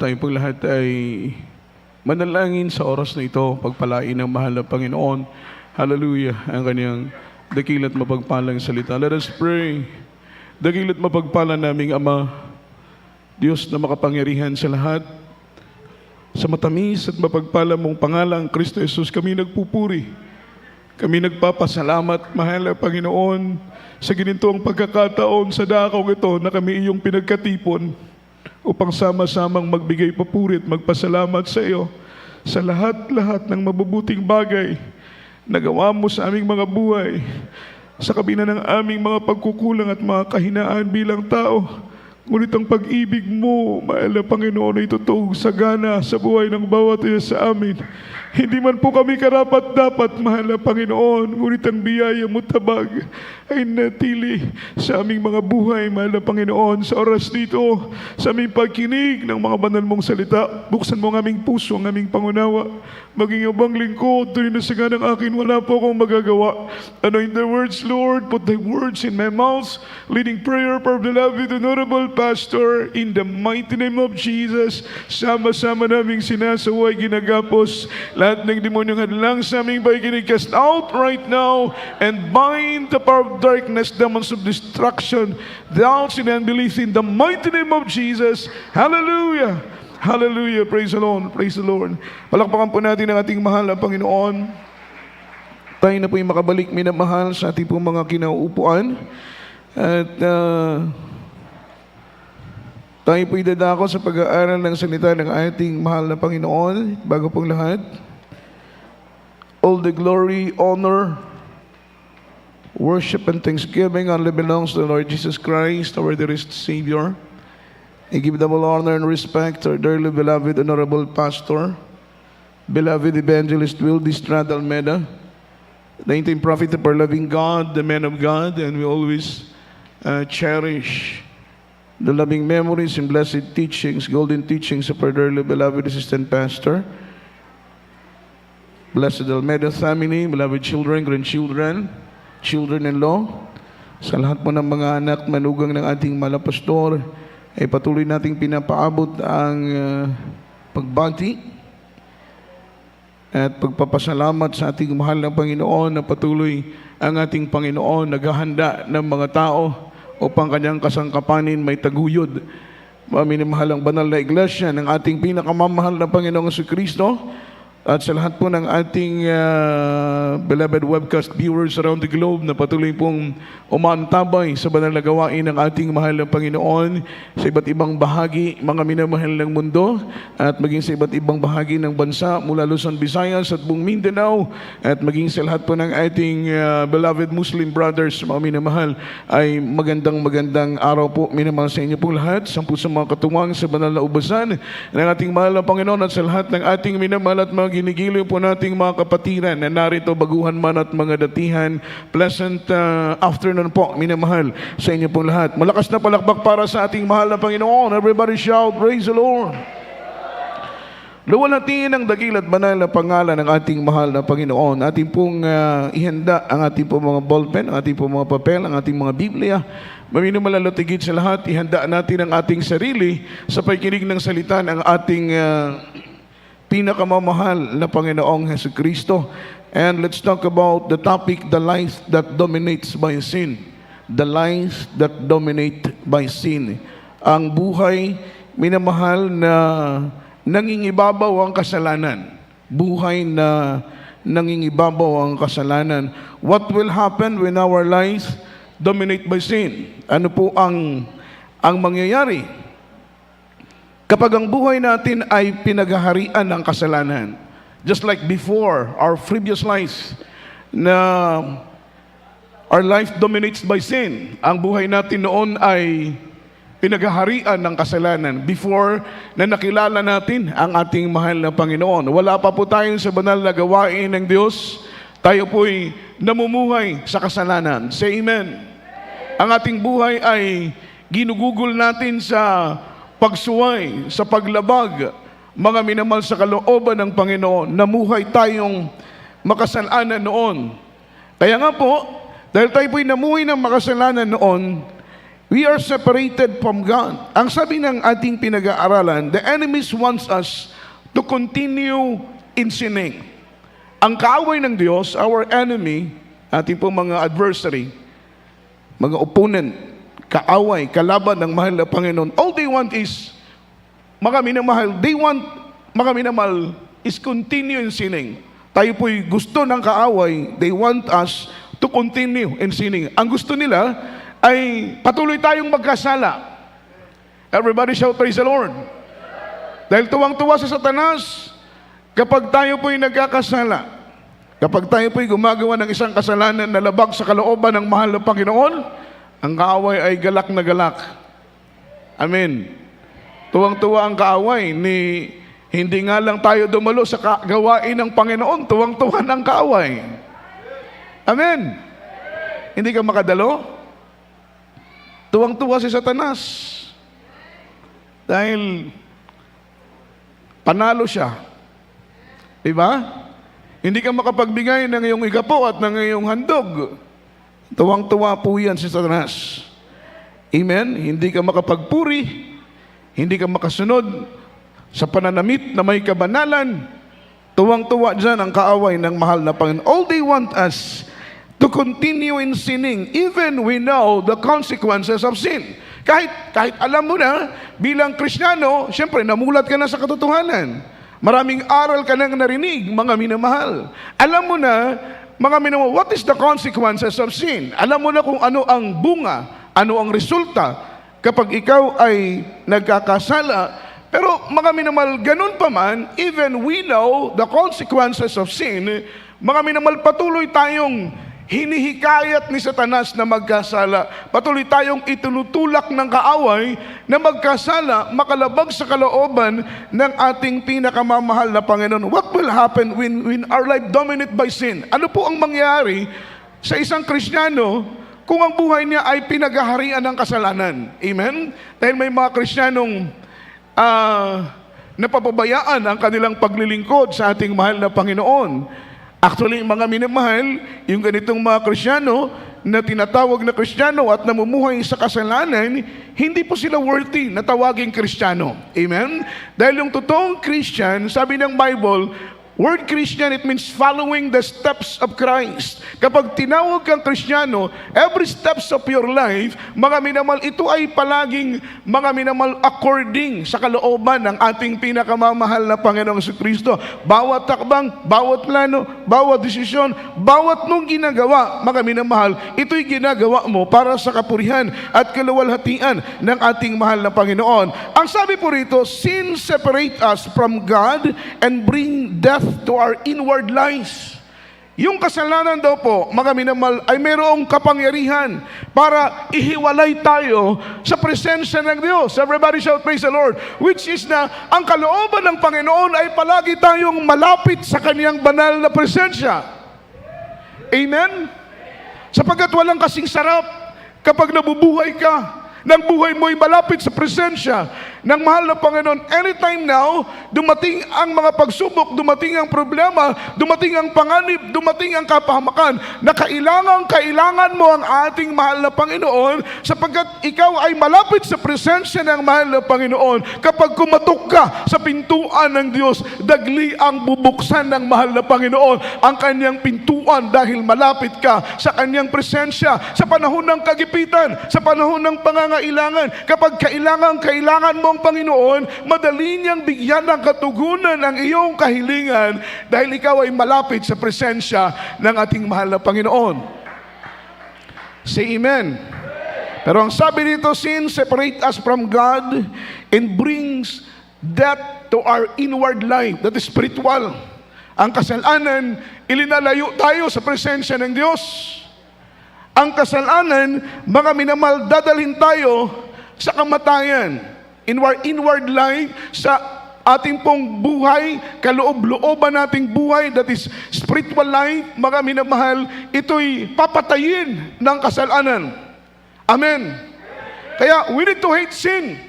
tayo pong lahat ay manalangin sa oras na ito, pagpalain ng mahal na Panginoon. Hallelujah, ang kanyang dakila't mapagpalang salita. Let us pray. Dakila't mapagpala naming Ama, Diyos na makapangyarihan sa lahat, sa matamis at mapagpala mong pangalang Kristo Jesus, kami nagpupuri. Kami nagpapasalamat, mahal na Panginoon, sa ginintong pagkakataon sa dakong ito na kami iyong pinagkatipon upang sama-samang magbigay papuri at magpasalamat sa iyo sa lahat-lahat ng mabubuting bagay na gawa mo sa aming mga buhay, sa kabina ng aming mga pagkukulang at mga kahinaan bilang tao. Ngunit ang pag-ibig mo, mahal na Panginoon, ay totoo sagana sa buhay ng bawat isa sa amin. Hindi man po kami karapat-dapat, mahal na Panginoon, ngunit ang biyaya mo tabag ay natili sa aming mga buhay, mahal na Panginoon. Sa oras dito, sa aming pagkinig ng mga banal mong salita, buksan mo ang aming puso, ang aming pangunawa. Maging abang lingkod, tuloy na saga ng akin, wala po akong magagawa. Anoint the words, Lord, put the words in my mouth, leading prayer for the beloved Honorable Pastor, in the mighty name of Jesus. Sama-sama naming sinasaway, ginagapos, lahat ng demonyong hadlang sa aming pagkinig, cast out right now, and bind the power of darkness, demons of destruction, doubts and unbelief, in the mighty name of Jesus. Hallelujah! Hallelujah! Praise the Lord! Praise the Lord! Palakpakan po natin ang ating mahal na Panginoon. Tayo na po yung makabalik minamahal sa ating pong mga kinauupuan. At tayo po idadako sa pag-aaral ng salita ng ating mahal na Panginoon. Bago pong lahat, all the glory, honor, worship, and thanksgiving only belongs to the Lord Jesus Christ, our dearest Savior. I give double honor and respect to our dearly beloved Honorable Pastor, beloved Evangelist Will Distrad Almeida, the 19th prophet of our loving God, the man of God, and we always cherish the loving memories and blessed teachings, golden teachings of our dearly beloved Assistant Pastor, Blessed Almeida family, beloved children, grandchildren, children-in-law, sa lahat po ng mga anak, manugang ng ating malapastor, ay patuloy nating pinapaabot ang pagbati at pagpapasalamat sa ating mahal na Panginoon na patuloy ang ating Panginoon naghahanda ng mga tao upang kanyang kasangkapanin may taguyod. Minamahal ang banal na iglesia ng ating pinakamamahal na Panginoong Jesucristo, at sa lahat po ng ating beloved webcast viewers around the globe na patuloy pong umaantabay sa banal na gawain ng ating mahal na Panginoon sa iba't ibang bahagi, mga minamahal ng mundo, at maging sa iba't ibang bahagi ng bansa mula Luzon, Visayas at buong Mindanao, at maging sa lahat po ng ating beloved Muslim brothers, mga minamahal, ay magandang araw po, minamahal sa inyo pong lahat, sampu sa mga katuwang sa banal na ubasan ng ating mahal na Panginoon, at sa lahat ng ating minamahal at mga ginigiliw po nating mga kapatiran na narito, baguhan man at mga datihan. Pleasant afternoon po, minamahal sa inyo pong lahat. Malakas na palakpak para sa ating mahal na Panginoon. Everybody shout, praise the Lord! Luwalhatiin ang dakil at banal na pangalan ng ating mahal na Panginoon. Ating pong ihanda ang ating pong mga ballpen, ang ating pong mga papel, ang ating mga Biblia. Maminumalalutigid sa lahat, ihanda natin ang ating sarili sa pakikinig ng salita ng ating pinakamamahal na Panginoong Jesucristo. And let's talk about the topic, the life that dominates by sin. The life that dominate by sin. Ang buhay, minamahal, na nangingibabaw ang kasalanan. Buhay na nangingibabaw ang kasalanan. What will happen when our life dominate by sin? Ano po ang mangyayari kapag ang buhay natin ay pinaghaharian ng kasalanan? Just like before, our previous lives, na our life dominates by sin. Ang buhay natin noon ay pinaghaharian ng kasalanan. Before na nakilala natin ang ating mahal na Panginoon. Wala pa po tayo sa banal na gawain ng Diyos. Tayo po'y namumuhay sa kasalanan. Say amen. Ang ating buhay ay ginugugol natin sa pagsuway, sa paglabag, mga minamahal sa kalooban ng Panginoon. Namuhay tayong makasalanan noon. Kaya nga po, dahil tayo po'y namuhay ng makasalanan noon, We are separated from God. Ang sabi ng ating pinag-aaralan, the enemies wants us to continue in sinning. Ang kaaway ng Diyos, our enemy, ating pong mga adversary, mga opponent, kaaway, kalaban ng mahal na Panginoon, all they want is, mga minamahal, is continue in sinning. Tayo po'y gusto ng kaaway, they want us to continue in sinning. Ang gusto nila ay patuloy tayong magkasala. Everybody shout, praise the Lord. Dahil tuwang-tuwa sa Satanas, kapag tayo po'y nagkakasala, kapag tayo po'y gumagawa ng isang kasalanan na labag sa kalooban ng mahal na Panginoon, ang kaaway ay galak na galak. Amen. Tuwang-tuwa ang kaaway ni hindi nga lang tayo dumalo sa gawain ng Panginoon, tuwang-tuwa ng kaaway. Amen. Hindi ka makadalo? Tuwang-tuwa si Satanas. Dahil panalo siya. Diba? Hindi ka makapagbigay ng iyong igapo at ng iyong handog. Tuwang-tuwa po yan si Satanas. Amen? Hindi ka makapagpuri. Hindi ka makasunod sa pananamit na may kabanalan. Tuwang-tuwa dyan ang kaaway ng mahal na Panginoon. All they want us to continue in sinning, even we know the consequences of sin. Kahit alam mo na, bilang Kristiyano, siyempre, namulat ka na sa katotohanan. Maraming aral ka nang narinig, mga minamahal. Alam mo na, mga minamahal, what is the consequences of sin? Alam mo na kung ano ang bunga, ano ang resulta kapag ikaw ay nagkakasala. Pero mga minamahal, ganun pa man, even we know the consequences of sin, mga minamahal, patuloy tayong hinihikayat ni Satanas na magkasala. Patuloy tayong itinutulak ng kaaway na magkasala, makalabag sa kalooban ng ating pinakamamahal na Panginoon. What will happen when our life dominated by sin? Ano po ang mangyari sa isang Kristiyano kung ang buhay niya ay pinaghaharian ng kasalanan? Amen? Dahil may mga Kristiyanong napapabayaan ang kanilang paglilingkod sa ating mahal na Panginoon. Actually, mga minamahal, yung ganitong mga Kristiyano na tinatawag na Kristiyano at namumuhay sa kasalanan, hindi po sila worthy na tawaging Kristiyano. Amen? Dahil yung totoong Christian, sabi ng Bible, word Christian, it means following the steps of Christ. Kapag tinawag kang Kristiyano, every steps of your life, mga minamahal, ito ay palaging mga minamahal according sa kalooban ng ating pinakamamahal na Panginoong Kristo. Bawat takbang, bawat plano, bawat desisyon, bawat mong ginagawa, mga minamahal, ito'y ginagawa mo para sa kapurihan at kaluwalhatian ng ating mahal na Panginoon. Ang sabi po rito, sin separate us from God and bring death to our inward lives. Yung kasalanan daw po, mga minamahal, ay mayroong kapangyarihan para ihiwalay tayo sa presensya ng Diyos. Everybody shout, praise the Lord. Which is na, ang kalooban ng Panginoon ay palagi tayong malapit sa Kanyang banal na presensya. Amen? Sapagkat walang kasing sarap kapag nabubuhay ka, ng buhay mo ay malapit sa presensya ng mahal na Panginoon. Anytime now, dumating ang mga pagsubok, dumating ang problema, dumating ang panganib, dumating ang kapahamakan, na kailangan mo ang ating mahal na Panginoon, sapagkat ikaw ay malapit sa presensya ng mahal na Panginoon. Kapag kumatok ka sa pintuan ng Diyos, dagli ang bubuksan ng mahal na Panginoon ang kanyang pintuan dahil malapit ka sa kanyang presensya. Sa panahon ng kagipitan, sa panahon ng pangangailangan, kapag kailangan mo ang Panginoon, madali niyang bigyan ng katugunan ang iyong kahilingan dahil ikaw ay malapit sa presensya ng ating mahal na Panginoon. Say amen. Pero ang sabi dito, sin separate us from God and brings death to our inward life, that is spiritual. Ang kasalanan, ilinalayo tayo sa presensya ng Diyos. Ang kasalanan, mga minamahal, dadalhin tayo sa kamatayan. In our inward life, sa ating pong buhay, kaloob-looban nating buhay, that is spiritual life, mga minamahal, ito'y papatayin ng kasalanan. Amen. Kaya, we need to hate sin.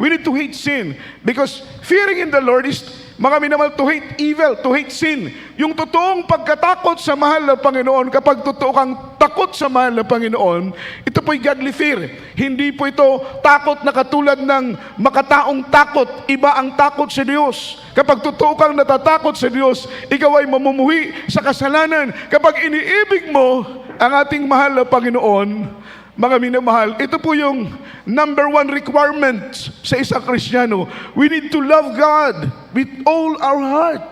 We need to hate sin. Because fearing in the Lord is mga minamahal, to hate evil, to hate sin. Yung totoong pagkatakot sa mahal na Panginoon, kapag totoo kang takot sa mahal na Panginoon, ito po'y godly fear. Hindi po ito takot na katulad ng makataong takot. Iba ang takot sa Diyos. Kapag totoo kang natatakot sa Diyos, ikaw ay mamumuhi sa kasalanan. Kapag iniibig mo ang ating mahal na Panginoon, mga minamahal, ito po yung number one requirement sa isang Kristiyano. We need to love God with all our heart.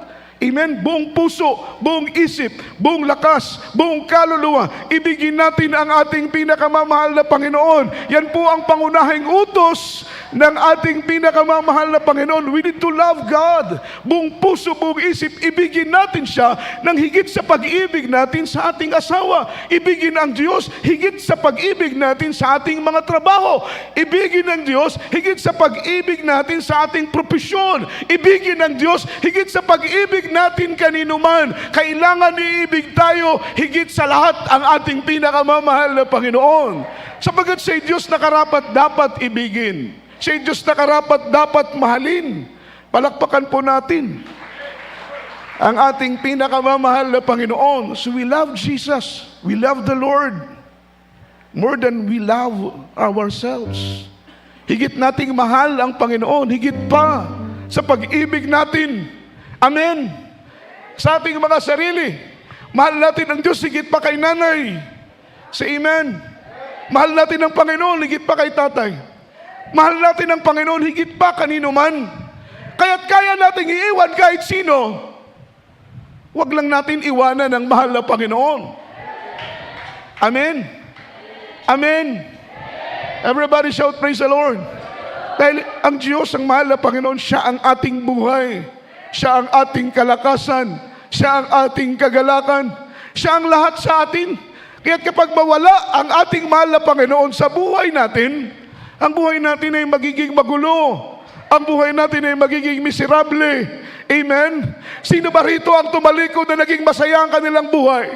Amen? Buong puso, buong isip, buong lakas, buong kaluluwa. Ibigin natin ang ating pinakamamahal na Panginoon. Yan po ang pangunahing utos ng ating pinakamamahal na Panginoon. We need to love God. Buong puso, buong isip, ibigin natin siya ng higit sa pag-ibig natin sa ating asawa. Ibigin ang Diyos higit sa pag-ibig natin sa ating mga trabaho. Ibigin ang Diyos higit sa pag-ibig natin sa ating propesyon. Ibigin ang Diyos higit sa pag-ibig natin kanino man. Kailangan iibig tayo higit sa lahat ang ating pinakamamahal na Panginoon. Sapagat sa Diyos na karapat dapat ibigin. Sa Diyos na karapat dapat mahalin. Palakpakan po natin ang ating pinakamamahal na Panginoon. So we love Jesus. We love the Lord more than we love ourselves. Higit nating mahal ang Panginoon. Higit pa sa pag-ibig natin. Amen. Sa ating mga sarili, mahal natin ang Diyos higit pa kay nanay. Sa amen. Mahal natin ang Panginoon higit pa kay tatay. Mahal natin ang Panginoon higit pa kanino man. Kaya't kaya nating iiwan kahit sino. Huwag lang natin iwanan ang mahal na Panginoon. Amen. Amen. Everybody shout praise the Lord. Dahil ang Diyos, ang mahal na Panginoon, siya ang ating buhay. Siya ang ating kalakasan. Siya ang ating kagalakan. Siya ang lahat sa atin. Kaya kapag mawala ang ating mahal na Panginoon sa buhay natin, ang buhay natin ay magiging magulo. Ang buhay natin ay magiging miserable. Amen? Sino ba rito ang tumalikod na naging masaya ang kanilang buhay?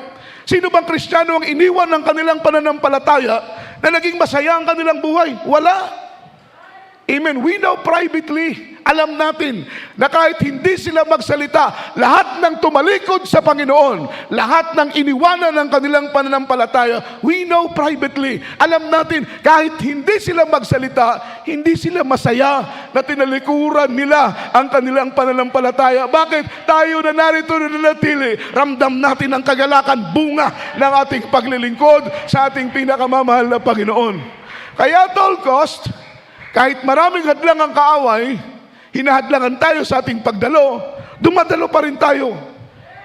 Sino bang Kristiyano ang iniwan ng kanilang pananampalataya na naging masaya ang kanilang buhay? Wala. Amen. We know privately, alam natin na kahit hindi sila magsalita, lahat ng tumalikod sa Panginoon, lahat ng iniwanan ng kanilang pananampalataya, we know privately, alam natin, kahit hindi sila magsalita, hindi sila masaya na tinalikuran nila ang kanilang pananampalataya. Bakit? Tayo na narito na nanatili, ramdam natin ang kagalakan, bunga ng ating paglilingkod sa ating pinakamamahal na Panginoon. Kaya at all cost, kahit maraming hadlang ang kaaway, hinahadlangan tayo sa ating pagdalo, dumadalo pa rin tayo.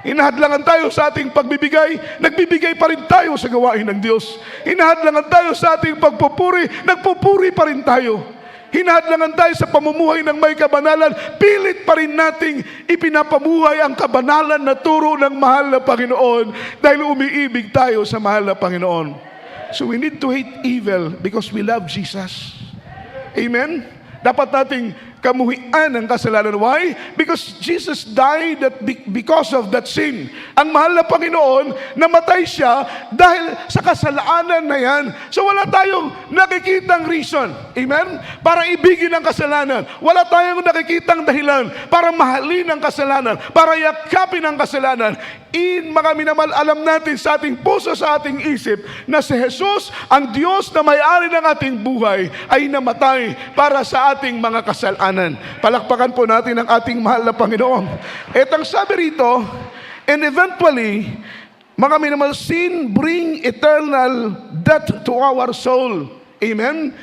Hinahadlangan tayo sa ating pagbibigay, nagbibigay pa rin tayo sa gawain ng Diyos. Hinahadlangan tayo sa ating pagpupuri, nagpupuri pa rin tayo. Hinahadlangan tayo sa pamumuhay ng may kabanalan, pilit pa rin nating ipinapamuhay ang kabanalan na turo ng mahal na Panginoon dahil umiibig tayo sa mahal na Panginoon. So we need to hate evil because we love Jesus. Amen? Dapat nating kamuhian ang kasalanan. Why? Because Jesus died because of that sin. Ang mahal na Panginoon, namatay siya dahil sa kasalanan na yan. So wala tayong nakikitang reason. Amen? Para ibigin ang kasalanan. Wala tayong nakikitang dahilan para mahalin ang kasalanan, para yakapin ang kasalanan. Mga minamahal, alam natin sa ating puso, sa ating isip, na si Jesus, ang Diyos na may-ari ng ating buhay, ay namatay para sa ating mga kasalanan. Palakpakan po natin ang ating mahal na Panginoon. Etang sabi rito, and eventually, mga minamahal, sin bring eternal death to our soul. Amen?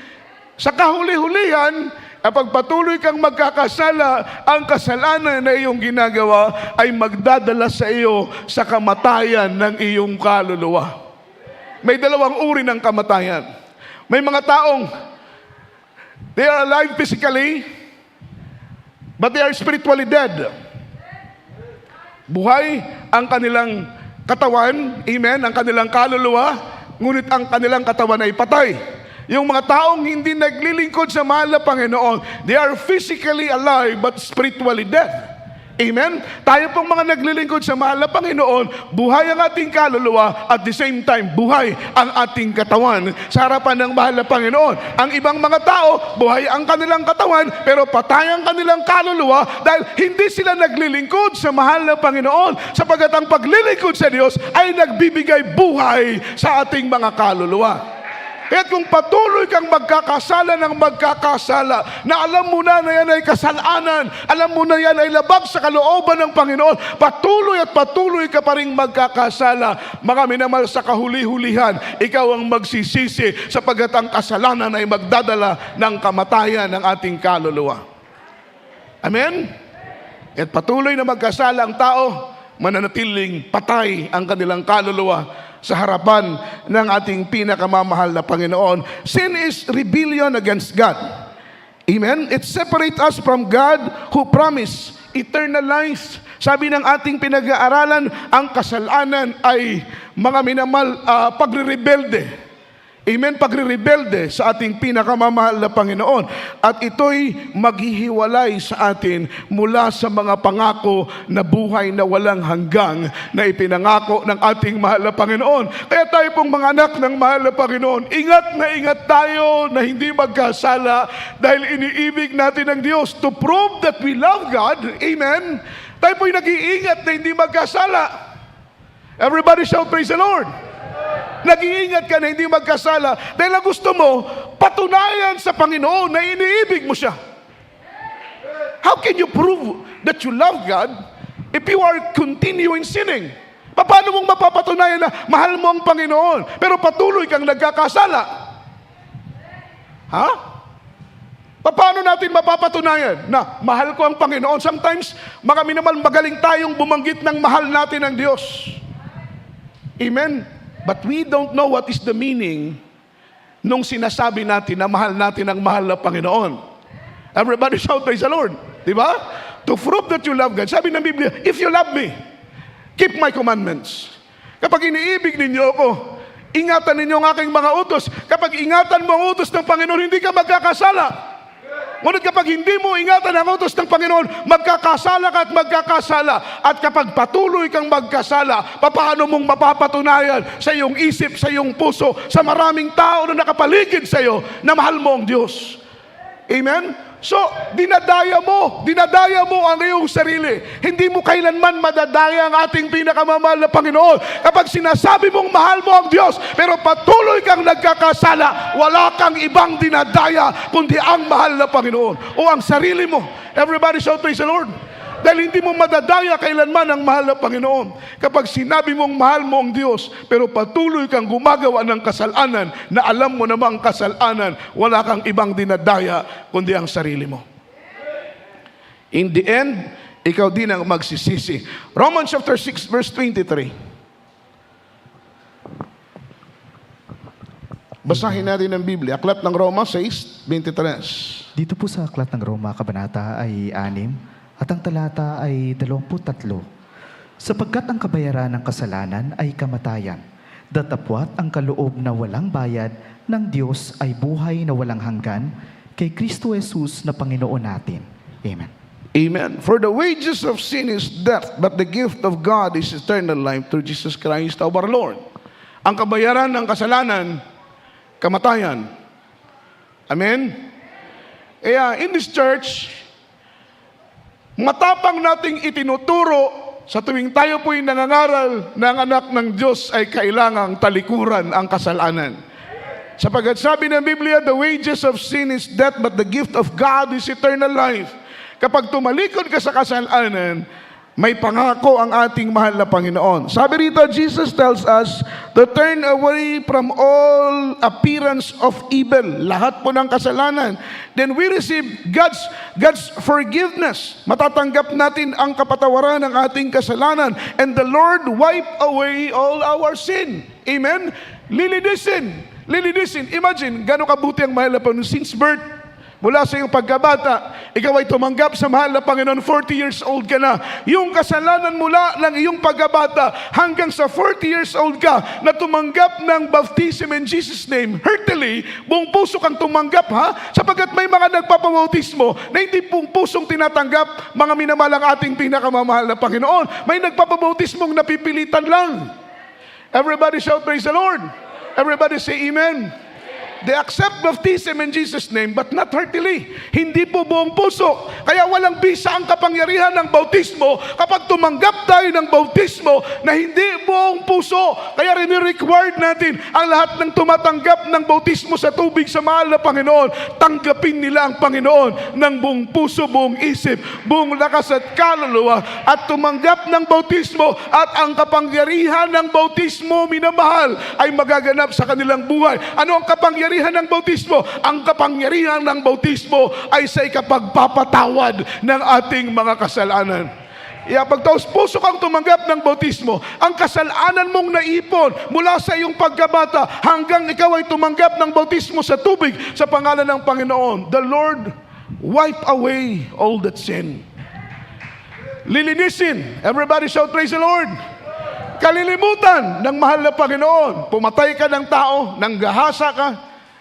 Sa kahuli-hulihan, kapag patuloy kang magkakasala, ang kasalanan na iyong ginagawa ay magdadala sa iyo sa kamatayan ng iyong kaluluwa. May dalawang uri ng kamatayan. May mga taong they are alive physically, but they are spiritually dead. Buhay ang kanilang katawan, amen, ang kanilang kaluluwa, ngunit ang kanilang katawan ay patay. Yung mga taong hindi naglilingkod sa mahal na Panginoon, they are physically alive but spiritually dead. Amen? Tayo pong mga naglilingkod sa mahal na Panginoon, buhay ang ating kaluluwa at the same time, buhay ang ating katawan sa harapan ng mahal na Panginoon. Ang ibang mga tao, buhay ang kanilang katawan, pero patay ang kanilang kaluluwa dahil hindi sila naglilingkod sa mahal na Panginoon, sapagat ang paglilingkod sa Diyos ay nagbibigay buhay sa ating mga kaluluwa. Kaya kung patuloy kang magkakasala ng magkakasala, na alam mo na yan ay kasalanan, alam mo na yan ay labag sa kalooban ng Panginoon, patuloy at patuloy ka pa rin magkakasala, mga minamahal, sa kahuli-hulihan, ikaw ang magsisisi sapagkat ang kasalanan ay magdadala ng kamatayan ng ating kaluluwa. Amen? At patuloy na magkasala ang tao, mananatiling patay ang kanilang kaluluwa sa harapan ng ating pinakamamahal na Panginoon. Sin is rebellion against God. Amen? It separates us from God who promised eternal life. Sabi ng ating pinag-aaralan, ang kasalanan ay mga minamahal, pagre-rebelde. Amen? Pagre-rebelde sa ating pinakamamahal na Panginoon. At ito'y maghihiwalay sa atin mula sa mga pangako na buhay na walang hanggang na ipinangako ng ating mahal na Panginoon. Kaya tayo pong mga anak ng mahal na Panginoon, ingat na ingat tayo na hindi magkasala dahil iniibig natin ang Diyos to prove that we love God. Amen? Tayo po'y nag-iingat na hindi magkasala. Everybody shout, praise the Lord. Nag-iingat ka na hindi magkasala dahil ang gusto mo, patunayan sa Panginoon na iniibig mo siya. How can you prove that you love God if you are continuing sinning? Paano mong mapapatunayan na mahal mo ang Panginoon pero patuloy kang nagkakasala? Ha? Paano natin mapapatunayan na mahal ko ang Panginoon? Sometimes, marami naman magaling tayong bumanggit ng mahal natin ang Diyos. Amen? But we don't know what is the meaning nung sinasabi natin na mahal natin ang mahal na Panginoon. Everybody shout, praise the Lord. Diba? To prove that you love God. Sabi ng Biblia, if you love me, keep my commandments. Kapag iniibig ninyo ako, ingatan ninyo ang aking mga utos. Kapag ingatan mo ang utos ng Panginoon, hindi ka magkakasala. Ngunit kapag hindi mo ingatan ang utos ng Panginoon, magkakasala ka at magkakasala. At kapag patuloy kang magkasala, paano mong mapapatunayan sa iyong isip, sa iyong puso, sa maraming tao na nakapaligid sa iyo na mahal mo ang Diyos? Amen? So, dinadaya mo ang iyong sarili. Hindi mo kailanman madadaya ang ating pinakamamahal na Panginoon. Kapag sinasabi mong mahal mo ang Diyos, pero patuloy kang nagkakasala, wala kang ibang dinadaya, kundi ang mahal na Panginoon o ang sarili mo. Everybody shout, praise the Lord. Dahil hindi mo madadaya kailanman ang mahal na Panginoon. Kapag sinabi mong mahal mo ang Diyos, pero patuloy kang gumagawa ng kasalanan na alam mo namang kasalanan, wala kang ibang dinadaya kundi ang sarili mo. In the end, ikaw din ang magsisisi. Romans chapter 6 verse 23. Basahin natin ang Biblia. Aklat ng Roma 6:23. Dito po sa Aklat ng Roma, kabanata ay 6, at ang talata ay 23. Sapagkat ang kabayaran ng kasalanan ay kamatayan, datapwat ang kaloob na walang bayad ng Diyos ay buhay na walang hanggan kay Kristo Jesus na Panginoon natin. Amen. Amen. For the wages of sin is death, but the gift of God is eternal life through Jesus Christ our Lord. Ang kabayaran ng kasalanan, kamatayan. Amen? Kaya in this church, matapang nating itinuturo sa tuwing tayo po'y nangangaral ng anak ng Diyos ay kailangang talikuran ang kasalanan. Sapagat sabi ng Biblia, the wages of sin is death, but the gift of God is eternal life. Kapag tumalikod ka sa kasalanan, may pangako ang ating mahal na Panginoon. Sabi rito, Jesus tells us to turn away from all appearance of evil. Lahat po ng kasalanan. Then we receive God's forgiveness. Matatanggap natin ang kapatawaran ng ating kasalanan. And the Lord wipe away all our sin. Amen? Lilinisin. Imagine, gano'ng kabuti ang mahal na Panginoon since birth. Mula sa iyong pagkabata, ikaw ay tumanggap sa mahal na Panginoon, 40 years old ka na. Yung kasalanan mula ng iyong pagkabata hanggang sa 40 years old ka na tumanggap ng baptism in Jesus' name, heartily, buong puso kang tumanggap, ha? Sapagkat may mga nagpapabautismo na hindi buong pusong tinatanggap, mga minamahal ang ating pinakamamahal na Panginoon. May nagpapabautismong napipilitan lang. Everybody shout praise the Lord. Everybody say amen. They accept baptism in Jesus' name, but not heartily. Hindi po buong puso. Kaya walang bisa ang kapangyarihan ng bautismo kapag tumanggap tayo ng bautismo na hindi buong puso. Kaya rini-required natin ang lahat ng tumatanggap ng bautismo sa tubig sa mahal na Panginoon. Tanggapin nila ang Panginoon ng buong puso, buong isip, buong lakas at kaluluwa, at tumanggap ng bautismo, at ang kapangyarihan ng bautismo, minamahal, ay magaganap sa kanilang buhay. Ano ang kapangyarihan ng bautismo? Ang kapangyarihan ng bautismo ay sa ikapagpapatawad ng ating mga kasalanan. Pag taos puso kang tumanggap ng bautismo, ang kasalanan mong naipon mula sa iyong pagkabata hanggang ikaw ay tumanggap ng bautismo sa tubig sa pangalan ng Panginoon, the Lord wipe away all that sin. Lilinisin. Everybody shout praise the Lord. Kalilimutan ng mahal na Panginoon. Pumatay ka ng tao, nanggahasa ka,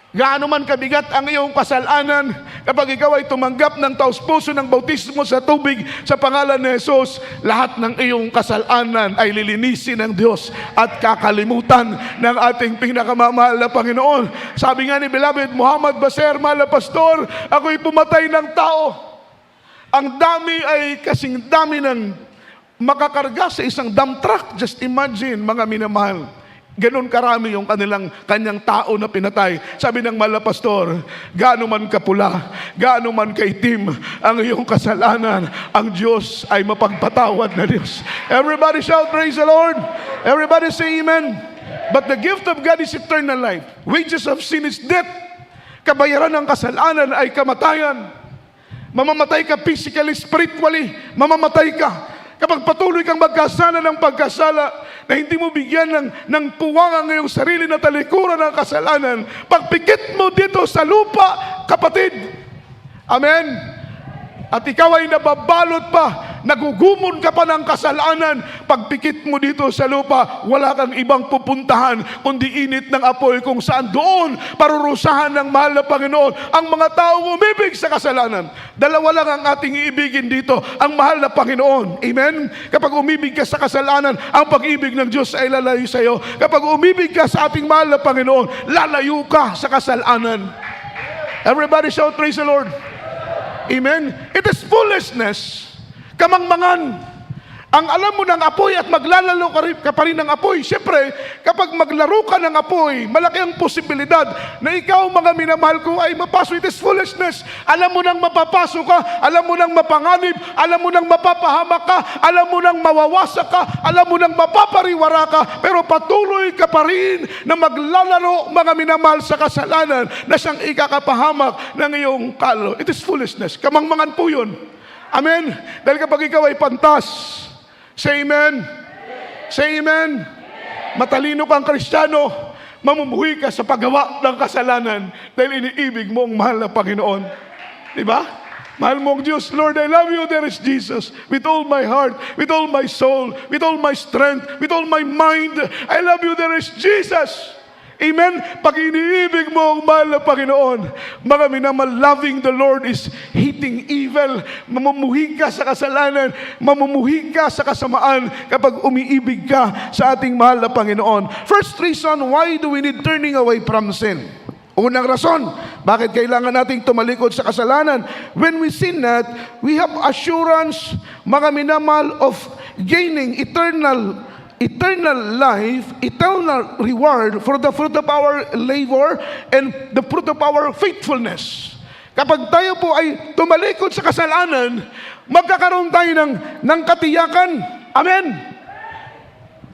gaano man kabigat ang iyong kasalanan, kapag ikaw ay tumanggap ng taos-puso ng bautismo sa tubig sa pangalan ni Jesus, lahat ng iyong kasalanan ay lilinisin ng Diyos at kakalimutan ng ating pinakamamahal na Panginoon. Sabi nga ni Beloved Muhammad Baser, mahal na pastor, ako'y pumatay ng tao. Ang dami ay kasing dami ng makakarga sa isang dump truck. Just imagine, mga minamahal. Ganon karami yung kanyang tao na pinatay. Sabi ng mahal na pastor, gaano man kapula, gaano man kaitim ang iyong kasalanan, ang Diyos ay mapagpatawad na Diyos. Everybody shout praise the Lord. Everybody say amen. But the gift of God is eternal life. Wages of sin is death. Kabayaran ng kasalanan ay kamatayan. Mamamatay ka physically, spiritually, mamamatay ka. Kapag patuloy kang magkasala ng pagkasala na hindi mo bigyan ng puwang ang iyong sarili na talikuran ng kasalanan, pagpikit mo dito sa lupa, kapatid. Amen. At ikaw ay nababalot pa, nagugumon ka pa ng kasalanan, pagpikit mo dito sa lupa, wala kang ibang pupuntahan kundi init ng apoy, kung saan doon parurusahan ng mahal na Panginoon ang mga taong umibig sa kasalanan. Dalawa lang ang ating iibigin dito, ang mahal na Panginoon. Amen? Kapag umibig ka sa kasalanan, ang pag-ibig ng Diyos ay lalayo sa iyo. Kapag umibig ka sa ating mahal na Panginoon, lalayo ka sa kasalanan. Everybody shout praise the Lord. Amen? It is foolishness, kamangmangan. Ang alam mo ng apoy at maglalaro ka pa rin ng apoy. Siyempre, kapag maglaro ka ng apoy, malaki ang posibilidad na ikaw, mga minamahal ko, ay mapasok. It is foolishness. Alam mo nang mapapasok ka, alam mo nang mapanganib, alam mo nang mapapahamak ka, alam mo nang mawawasak ka, alam mo nang mapapariwara ka, pero patuloy ka pa rin na maglalaro, mga minamahal, sa kasalanan na siyang ikakapahamak ng iyong kalo. It is foolishness. Kamangmangan po yun. Amen? Dahil kapag ikaw ay pantas, say amen. Say amen. Matalino kang Kristiyano, mamumuhi ka sa paggawa ng kasalanan dahil iniibig mo ang mahal na Panginoon. Diba? Mahal mo ang Diyos. Lord, I love you. There is Jesus. With all my heart, with all my soul, with all my strength, with all my mind, I love you. There is Jesus. Amen? Pag iniibig mo ang mahal na Panginoon, mga minamahal, loving the Lord is hating evil. Mamumuhi ka sa kasalanan, mamumuhi ka sa kasamaan kapag umiibig ka sa ating mahal na Panginoon. First reason, why do we need turning away from sin? Unang rason, bakit kailangan nating tumalikod sa kasalanan? When we sin that, we have assurance, mga minamahal, of gaining eternal life, eternal reward for the fruit of our labor and the fruit of our faithfulness. Kapag tayo po ay tumalikod sa kasalanan, magkakaroon tayo ng katiyakan. Amen.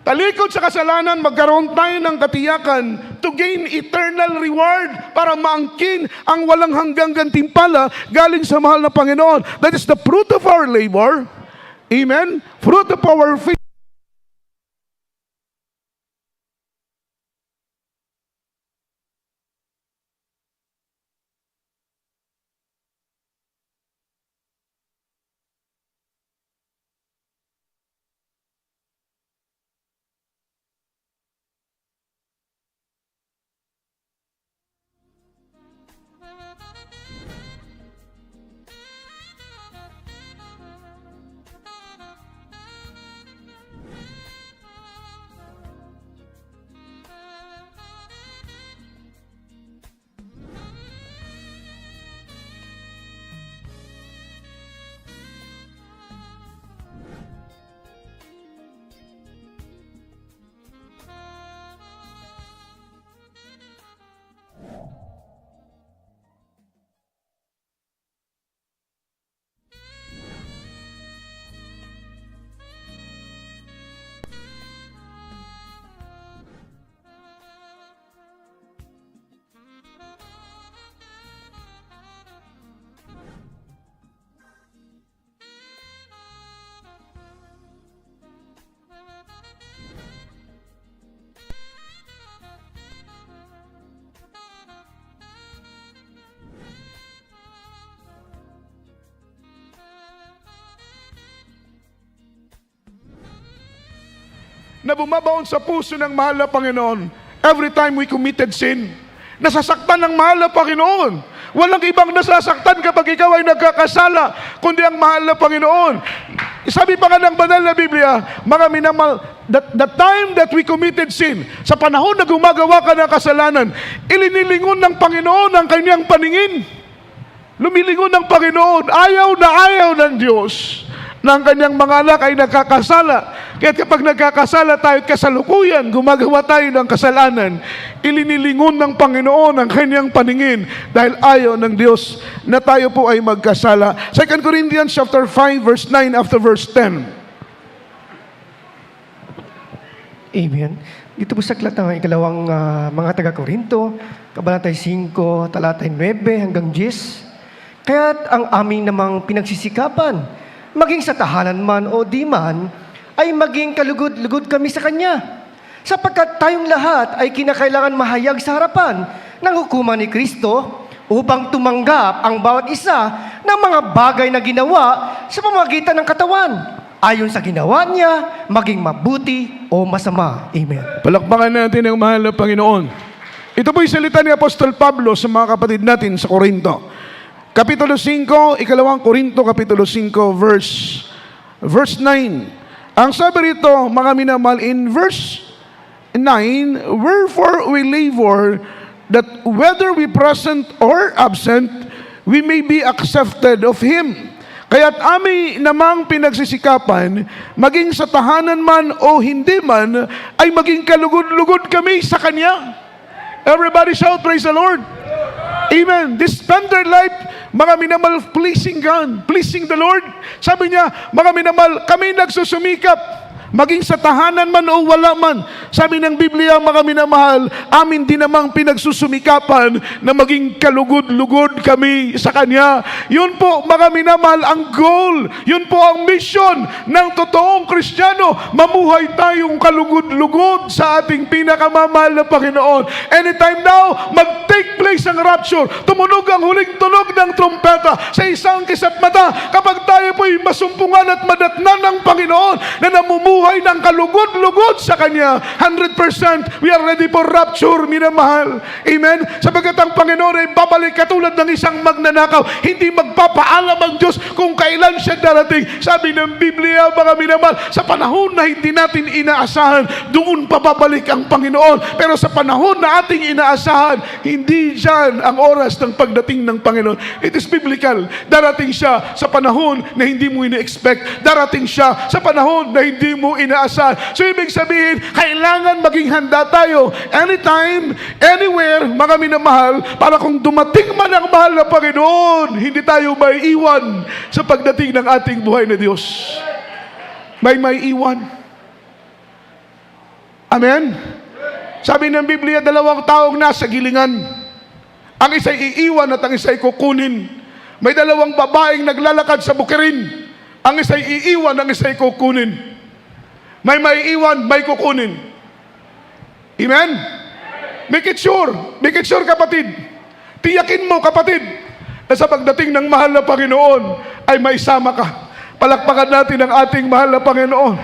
Talikod sa kasalanan, magkaroon tayo ng katiyakan to gain eternal reward, para maangkin ang walang hanggang gantimpala galing sa mahal na Panginoon. That is the fruit of our labor. Amen. Fruit of our faith. na bumabaon sa puso ng mahal na Panginoon every time we committed sin. Nasasaktan ng mahal na Panginoon. Walang ibang nasasaktan kapag ikaw ay nagkakasala, kundi ang mahal na Panginoon. Sabi pa nga ng banal na Biblia, mga minamahal, the time that we committed sin, sa panahon na gumagawa ka ng kasalanan, ilinilingon ng Panginoon ang kanyang paningin. Lumilingon ng Panginoon, ayaw na ayaw ng Diyos na ang kanyang mga anak ay nagkakasala. Kaya kapag nagkakasala tayo at kasalukuyan, gumagawa tayo ng kasalanan, ilinilingon ng Panginoon ang kanyang paningin dahil ayaw ng Diyos na tayo po ay magkasala. 2 Corinthians chapter 5 verse 9 after verse 10. Amen. Dito po sa aklat ng ikalawang mga taga-Korinto, Kabanatay 5, talatay 9 hanggang 10. Kaya't ang aming namang pinagsisikapan, maging sa tahanan man o di man, ay maging kalugod-lugod kami sa Kanya. Sapagkat tayong lahat ay kinakailangan mahayag sa harapan ng hukuman ni Kristo upang tumanggap ang bawat isa ng mga bagay na ginawa sa pamamagitan ng katawan, ayon sa ginawa niya, maging mabuti o masama. Amen. Palakpakan natin ang mahal na Panginoon. Ito po yung salita ni Apostol Pablo sa mga kapatid natin sa Korinto. Kapitulo 5, ikalawang Korinto, Kapitulo 5, verse 9. Ang sabi rito, mga minamahal, in verse 9, wherefore we labor, that whether we present or absent, we may be accepted of Him. Kaya't amin namang pinagsisikapan, maging sa tahanan man o hindi man, ay maging kalugod-lugod kami sa Kanya. Everybody shout, praise the Lord. Amen. This standard life, mga minamahal, pleasing God, pleasing the Lord. Sabi niya, mga minamahal, kami nagsusumikap, maging sa tahanan man o wala man. Sabi ng Biblia, mga minamahal, amin din namang pinagsusumikapan na maging kalugod-lugod kami sa Kanya. Yun po, mga minamahal, ang goal. Yun po ang mission ng totoong Kristiyano. Mamuhay tayong kalugod-lugod sa ating pinakamamahal na Panginoon. Anytime now, mag-take place ang rapture. Tumunog ang huling tunog ng trumpeta sa isang kisap mata. Kapag tayo po'y masumpungan at madatnan ng Panginoon na namumuhay ng kalugod-lugod sa Kanya, 100% we are ready for rapture, minamahal. Amen? Sabagat ang Panginoon ay babalik katulad ng isang magnanakaw. Hindi magpapaalam ang Diyos kung kailan siya darating. Sabi ng Biblia, mga minamahal, sa panahon na hindi natin inaasahan, doon pababalik ang Panginoon. Pero sa panahon na ating inaasahan, hindi dyan ang oras ng pagdating ng Panginoon. It is biblical. Darating siya sa panahon na hindi mo ina-expect. Darating siya sa panahon na hindi mo inaasahan. So ibig sabihin, kailangan maging handa tayo anytime, anywhere, mga minamahal, para kung dumating man ang mahal na Panginoon, hindi tayo may iwan sa pagdating ng ating buhay na Diyos. May iwan. Amen? Sabi ng Biblia, dalawang taong nasa gilingan. Ang isa'y iiwan at ang isa'y kukunin. May dalawang babaeng naglalakad sa bukirin. Ang isa'y iiwan, ang isa'y kukunin. May maiiwan, may kukunin. Amen? Make it sure kapatid. Tiyakin mo kapatid, na sa pagdating ng mahal na Panginoon, ay maisama ka. Palakpakan natin ang ating mahal na Panginoon.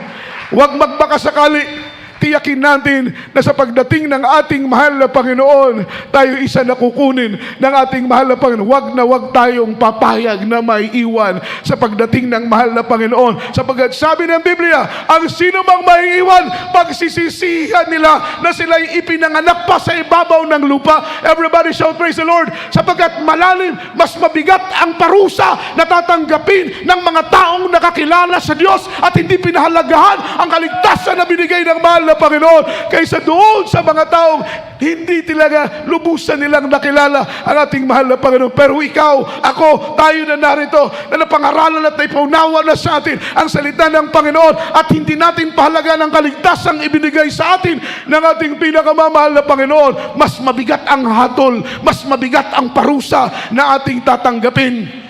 Huwag magbakasakali. Tiyakin natin na sa pagdating ng ating mahal na Panginoon, tayo isa na kukunin ng ating mahal na Panginoon. Huwag tayong papayag na may iwan sa pagdating ng mahal na Panginoon. Sapagkat sabi ng Biblia, ang sino mang may iwan, pagsisisihan nila na sila'y ipinanganak pa sa ibabaw ng lupa. Everybody shout praise the Lord. Sapagkat malalim, mas mabigat ang parusa na tatanggapin ng mga taong nakakilala sa Diyos at hindi pinahalagahan ang kaligtasan na binigay ng mahal na Panginoon kaysa doon sa mga taong hindi talaga lubusan nilang nakilala ang ating mahal na Panginoon. Pero ikaw, ako, tayo na narito na napangaralan at naipunawa na sa atin ang salita ng Panginoon at hindi natin pahalaga ng kaligtasang ibinigay sa atin ng ating pinakamamahal na Panginoon. Mas mabigat ang hatol, mas mabigat ang parusa na ating tatanggapin.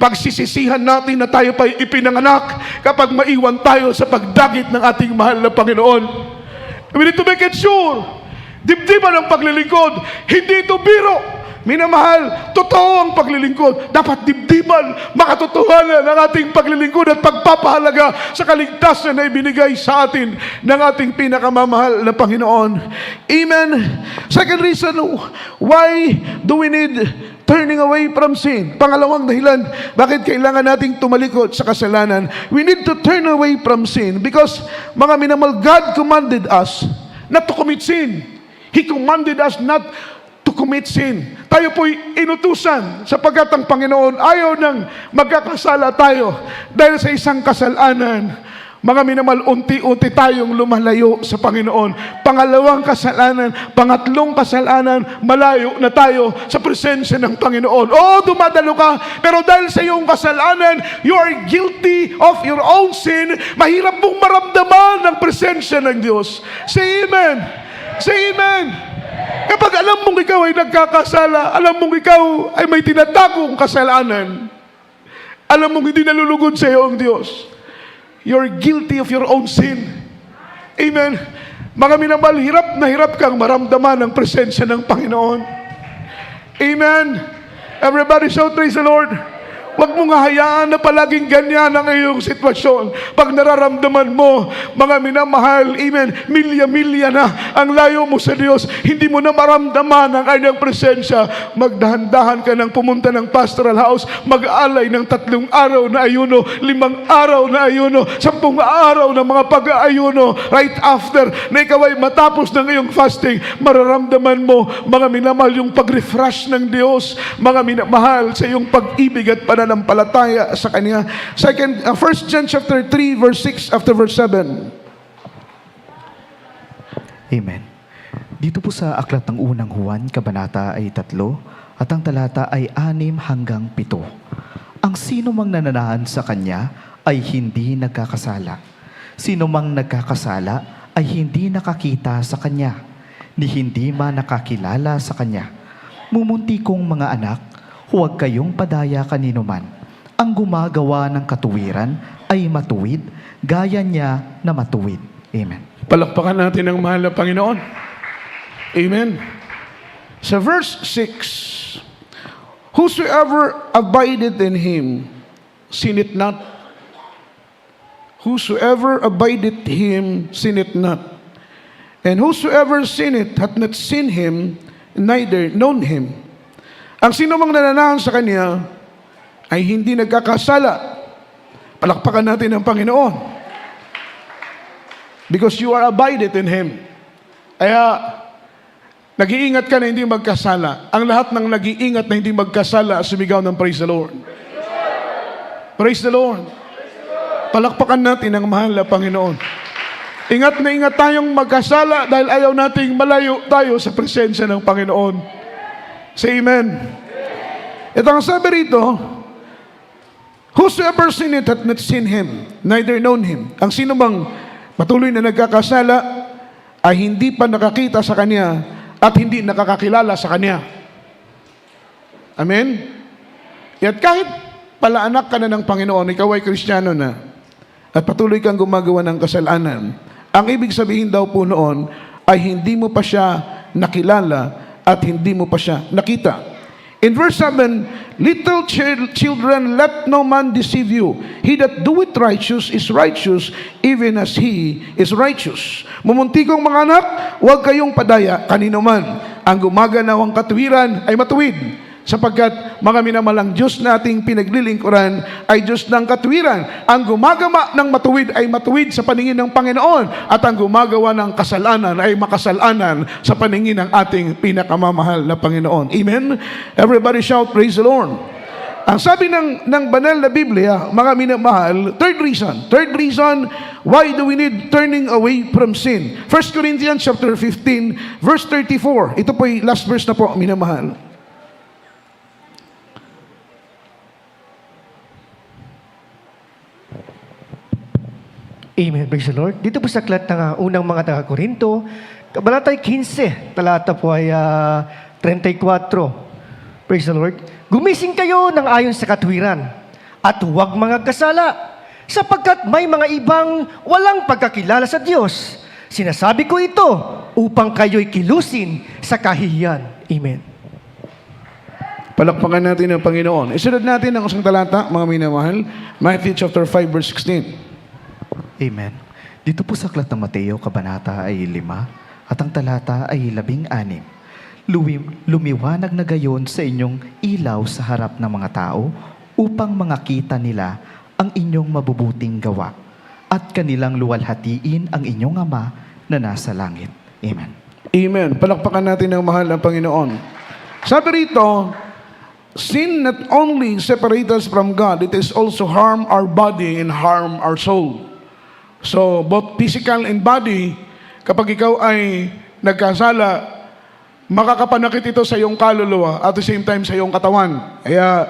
Pagsisisihan natin na tayo pa'y ipinanganak kapag maiwan tayo sa pagdagit ng ating mahal na Panginoon. We need to make it sure. Dibdiban ang paglilingkod. Hindi ito biro. minamahal, totoo ang paglilingkod. Dapat dibdiban, makatotohanan ang ating paglilingkod at pagpapahalaga sa kaligtasan na ibinigay sa atin ng ating pinakamamahal na Panginoon. Amen. Second reason, why do we need turning away from sin? Pangalawang dahilan, bakit kailangan nating tumalikod sa kasalanan? We need to turn away from sin because, mga minamahal, God commanded us not to commit sin. He commanded us not to commit sin. Tayo po'y inutusan sapagkat ang Panginoon ayaw nang magkakasala tayo dahil sa isang kasalanan. Mga minamahal, unti-unti tayong lumalayo sa Panginoon. Pangalawang kasalanan, pangatlong kasalanan, malayo na tayo sa presensya ng Panginoon. Oo, dumadalo ka, pero dahil sa iyong kasalanan, you are guilty of your own sin. Mahirap mong maramdaman ang presensya ng Diyos. Say amen. Say amen. Kapag alam mong ikaw ay nagkakasala, alam mong ikaw ay may tinatagong kasalanan, alam mong hindi nalulugod sa iyo ang Diyos, you're guilty of your own sin. Amen. Mga minamahal, hirap na hirap kang maramdaman ang presensya ng Panginoon. Amen. Everybody shout, praise the Lord. Huwag mong hahayaan na palaging ganyan ang iyong sitwasyon. Pag nararamdaman mo, mga minamahal, amen, milya-milya na ang layo mo sa Diyos, hindi mo na maramdaman ang kanyang presensya, magdahan-dahan ka ng pumunta ng pastoral house, mag-alay ng 3 araw na ayuno, 5 araw na ayuno, 10 araw na mga pag-aayuno. Right after na ikaw ay matapos ng iyong fasting, mararamdaman mo, mga minamahal, yung pag-refresh ng Diyos, mga minamahal, sa iyong pag-ibig at pananampalataya sa Kanya. 1 John chapter 3 verse 6 after verse 7. Amen. Dito po sa aklat ng unang Juan, kabanata ay 3, at ang talata ay 6 hanggang 7. Ang sino mang nananahan sa Kanya ay hindi nagkakasala. Sino mang nagkakasala ay hindi nakakita sa Kanya, ni hindi man nakakilala sa Kanya. Mumunti kong mga anak, huwag kayong padaya kanino man. Ang gumagawa ng katuwiran ay matuwid, gaya niya na matuwid. Amen. Palakpakan natin ang mahal na Panginoon. Amen. Sa verse 6, whosoever abideth in Him, sinneth not. Whosoever abideth Him, sinneth not. And whosoever sinneth hath not seen Him, neither known Him. Ang sino mang nananahan sa Kanya ay hindi nagkakasala. Palakpakan natin ang Panginoon. Because you are abided in Him. Kaya, nag-iingat ka na hindi magkasala. Ang lahat ng nag-iingat na hindi magkasala, sumigaw ng praise the Lord. Praise the Lord. Palakpakan natin ang mahal na Panginoon. Ingat na ingat tayong magkasala dahil ayaw nating malayo tayo sa presensya ng Panginoon. Say amen. Ito ang sabi rito, whosoever sinneth hath not seen Him, neither known Him. Ang sino bang patuloy na nagkakasala ay hindi pa nakakita sa Kanya at hindi nakakakilala sa Kanya. Amen? At kahit pala anak ka na ng Panginoon, ikaw ay Kristiyano na, at patuloy kang gumagawa ng kasalanan, ang ibig sabihin daw po noon ay hindi mo pa siya nakilala at hindi mo pa siya nakita. In verse 7, little children, let no man deceive you. He that doeth righteous is righteous, even as He is righteous. Mumuntikong mga anak, huwag kayong padaya kanino man. Ang gumaganawang katuwiran ay matuwid, sapagkat mga minamalang Diyos nating pinaglilingkuran ay Diyos ng katuwiran. Ang gumagawa ng matuwid ay matuwid sa paningin ng Panginoon, at ang gumagawa ng kasalanan ay makasalanan sa paningin ng ating pinakamamahal na Panginoon. Amen? Everybody shout, praise the Lord. Ang sabi ng banal na Biblia, mga minamahal, third reason, why do we need turning away from sin? 1 Corinthians chapter 15, verse 34. Ito po yung last verse na po, minamahal. Amen. Praise the Lord. Dito po sa aklat ng unang mga taga-Korinto, kabanata 15, talata po ay 34. Praise the Lord. Gumising kayo ng ayon sa katwiran at huwag mga kasala, sapagkat may mga ibang walang pagkakilala sa Diyos. Sinasabi ko ito upang kayo'y kilusin sa kahihiyan. Amen. Palakpakan natin ang Panginoon. Isunod natin ang isang talata, mga minamahal. Matthew chapter 5, verse 16. Amen. Dito po sa aklat ng Mateo, kabanata ay 5, at ang talata ay 16. Lumiwanag na gayon sa inyong ilaw sa harap ng mga tao upang makita nila ang inyong mabubuting gawa at kanilang luwalhatiin ang inyong Ama na nasa langit. Amen. Amen. Palakpakan natin ang mahal ng Panginoon. Sabi rito, sin not only separate us from God, it is also harm our body and harm our soul. So, both physical and body, kapag ikaw ay nagkasala, makakapanakit ito sa iyong kaluluwa at the same time sa iyong katawan. Kaya,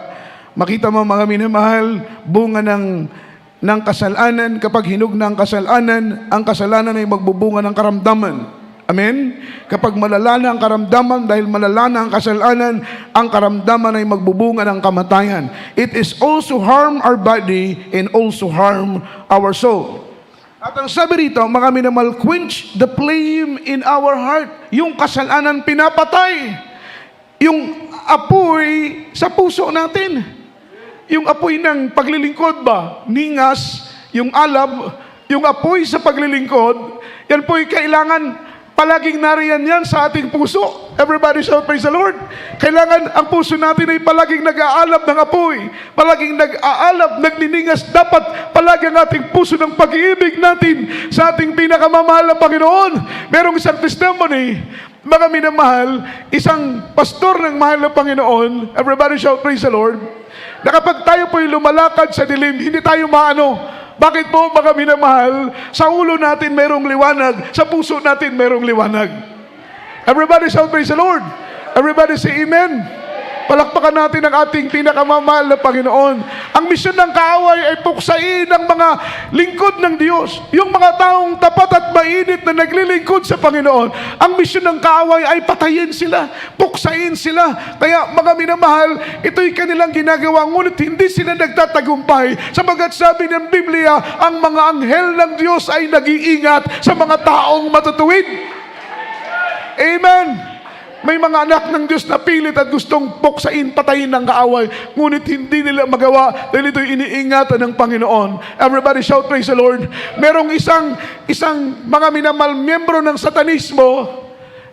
makita mo mga minamahal, bunga ng kasalanan, kapag hinug na ang kasalanan ay magbubunga ng karamdaman. Amen? Kapag malala na ang karamdaman, dahil malala na ang kasalanan, ang karamdaman ay magbubunga ng kamatayan. It is also harm our body and also harm our soul. At ang sabi rito, mga minamahal, quench the flame in our heart. Yung kasalanan pinapatay. Yung apoy sa puso natin. Yung apoy ng paglilingkod ba? Ningas, yung alab, yung apoy sa paglilingkod, yan po'y kailangan palaging nariyan yan sa ating puso. Everybody shout, praise the Lord. Kailangan ang puso natin ay palaging nag-aalab ng apoy. Palaging nag-aalab, nagniningas. Dapat palagi ang ating puso ng pag-iibig natin sa ating pinakamamahal na Panginoon. Merong isang testimony, mga minamahal, isang pastor ng mahal na Panginoon. Everybody shout, praise the Lord. Na kapag tayo po'y lumalakad sa dilim, hindi tayo maano. Bakit po, mga minamahal, sa ulo natin mayroong liwanag, sa puso natin mayroong liwanag. Everybody shout, praise the Lord. Everybody say amen. Palakpakan natin ang ating pinakamamahal na Panginoon. Ang misyon ng kaaway ay puksain ang mga lingkod ng Diyos. Yung mga taong tapat at mainit na naglilingkod sa Panginoon. Ang misyon ng kaaway ay patayin sila, puksain sila. Kaya mga minamahal, ito'y kanilang ginagawa, ngunit hindi sila nagtatagumpay. Sabagat sabi ng Biblia, ang mga anghel ng Diyos ay nag-iingat sa mga taong matutuwid. Amen. May mga anak ng Diyos na pilit at gustong puksain, patayin ng kaaway. Ngunit hindi nila magawa dahil ito'y iniingatan ng Panginoon. Everybody shout, praise the Lord. Merong isang mga minamahal miyembro ng satanismo.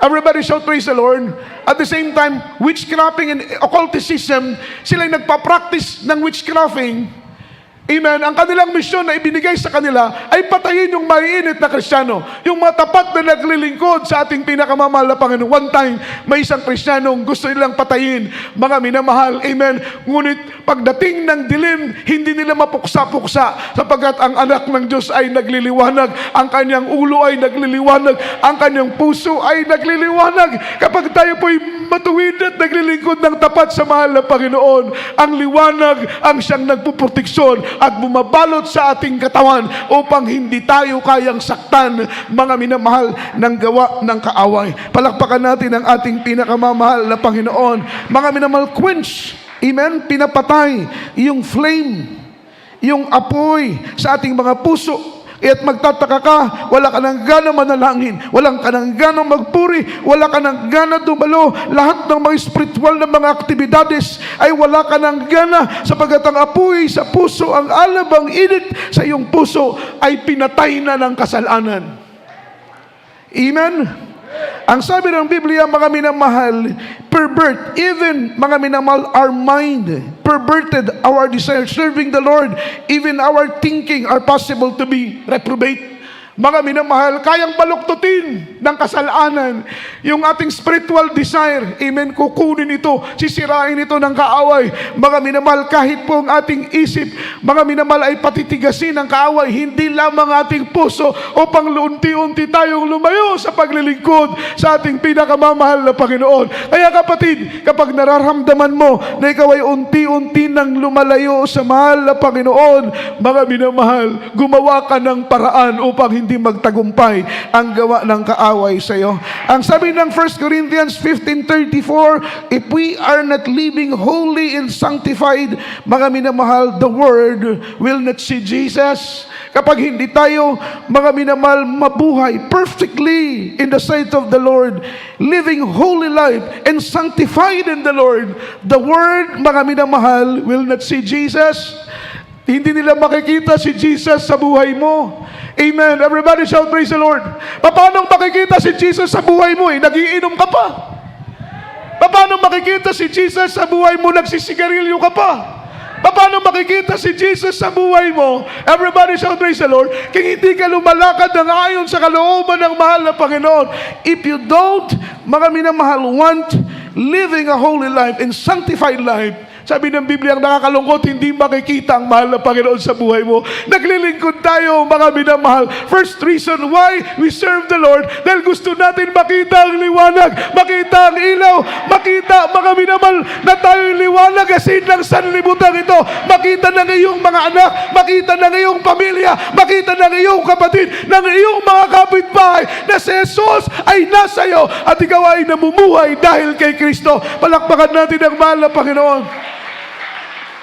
Everybody shout, praise the Lord. At the same time, witchcrafting and occulticism, sila'y nagpa-practice ng witchcrafting. Amen. Ang kanilang misyon na ibinigay sa kanila ay patayin yung maiinit na Kristiyano. Yung mga tapat na naglilingkod sa ating pinakamamahal na Panginoon. One time, may isang Kristiyanong gusto nilang patayin. Mga minamahal. Amen. Ngunit pagdating ng dilim, hindi nila mapuksa-puksa sapagkat ang anak ng Diyos ay nagliliwanag. Ang kanyang ulo ay nagliliwanag. Ang kanyang puso ay nagliliwanag. Kapag tayo po'y matuwid at naglilingkod ng tapat sa mahal na Panginoon, ang liwanag ang siyang nagpuproteksyon at bumabalot sa ating katawan upang hindi tayo kayang saktan, mga minamahal, ng gawa ng kaaway. Palakpakan natin ang ating pinakamamahal na Panginoon. Mga minamahal, quench, amen, pinapatay yung flame, yung apoy sa ating mga puso. At magtataka ka, wala ka ng gana manalangin, walang ka ng gana magpuri, wala ka ng gana dumalo, lahat ng mga spiritual na mga aktibidades ay wala ka ng gana sapagat ang apoy sa puso, ang alab, ang init sa iyong puso ay pinatay na ng kasalanan. Amen? Ang sabi ng Biblia, mga minamahal, pervert, even mga minamahal, our mind, perverted our desire, serving the Lord, even our thinking are possible to be reprobate. Mga minamahal, kayang baluktutin ng kasalanan yung ating spiritual desire. Amen. Kukunin ito, sisirain ito ng kaaway. Mga minamahal, kahit po ang ating isip, mga minamahal, ay patitigasin ng kaaway. Hindi lamang ating puso upang unti-unti tayong lumayo sa paglilingkod sa ating pinakamamahal na Panginoon. Kaya kapatid, kapag nararamdaman mo na ikaw ay unti-unti nang lumalayo sa mahal na Panginoon, mga minamahal, gumawa ka ng paraan upang hindi magtagumpay ang gawa ng kaaway sa iyo. Ang sabi ng 1 Corinthians 15:34, if we are not living holy and sanctified, mga minamahal, the world will not see Jesus. Kapag hindi tayo, mga minamahal, mabuhay perfectly in the sight of the Lord, living holy life and sanctified in the Lord, the world, mga minamahal, will not see Jesus. Hindi nila makikita si Jesus sa buhay mo. Amen. Everybody shout praise the Lord. Paano makikita si Jesus sa buhay mo? Nagiinom ka pa. Paano makikita si Jesus sa buhay mo? Nagsisigarilyo ka pa. Paano makikita si Jesus sa buhay mo? Everybody shout praise the Lord. Kung hindi ka lumalakad ng ayon sa kalooban ng mahal na Panginoon. If you don't, mga minamahal, want living a holy life and sanctified life, sabi ng Biblia, ang nakakalungkot, hindi makikita ang mahal na Panginoon sa buhay mo. Naglilingkod tayo, mga minamahal. First reason why we serve the Lord, dahil gusto natin makita ang liwanag, makita ang ilaw, makita, mga minamahal, na tayo'y liwanag asin ng sanlibutan ito. Makita ng iyong mga anak, makita ng iyong pamilya, makita ng iyong kapatid, ng iyong mga kapitbahay, na si Jesus ay nasa iyo at ikaw ay namumuhay dahil kay Kristo. Palakpakan natin ang mahal na Panginoon.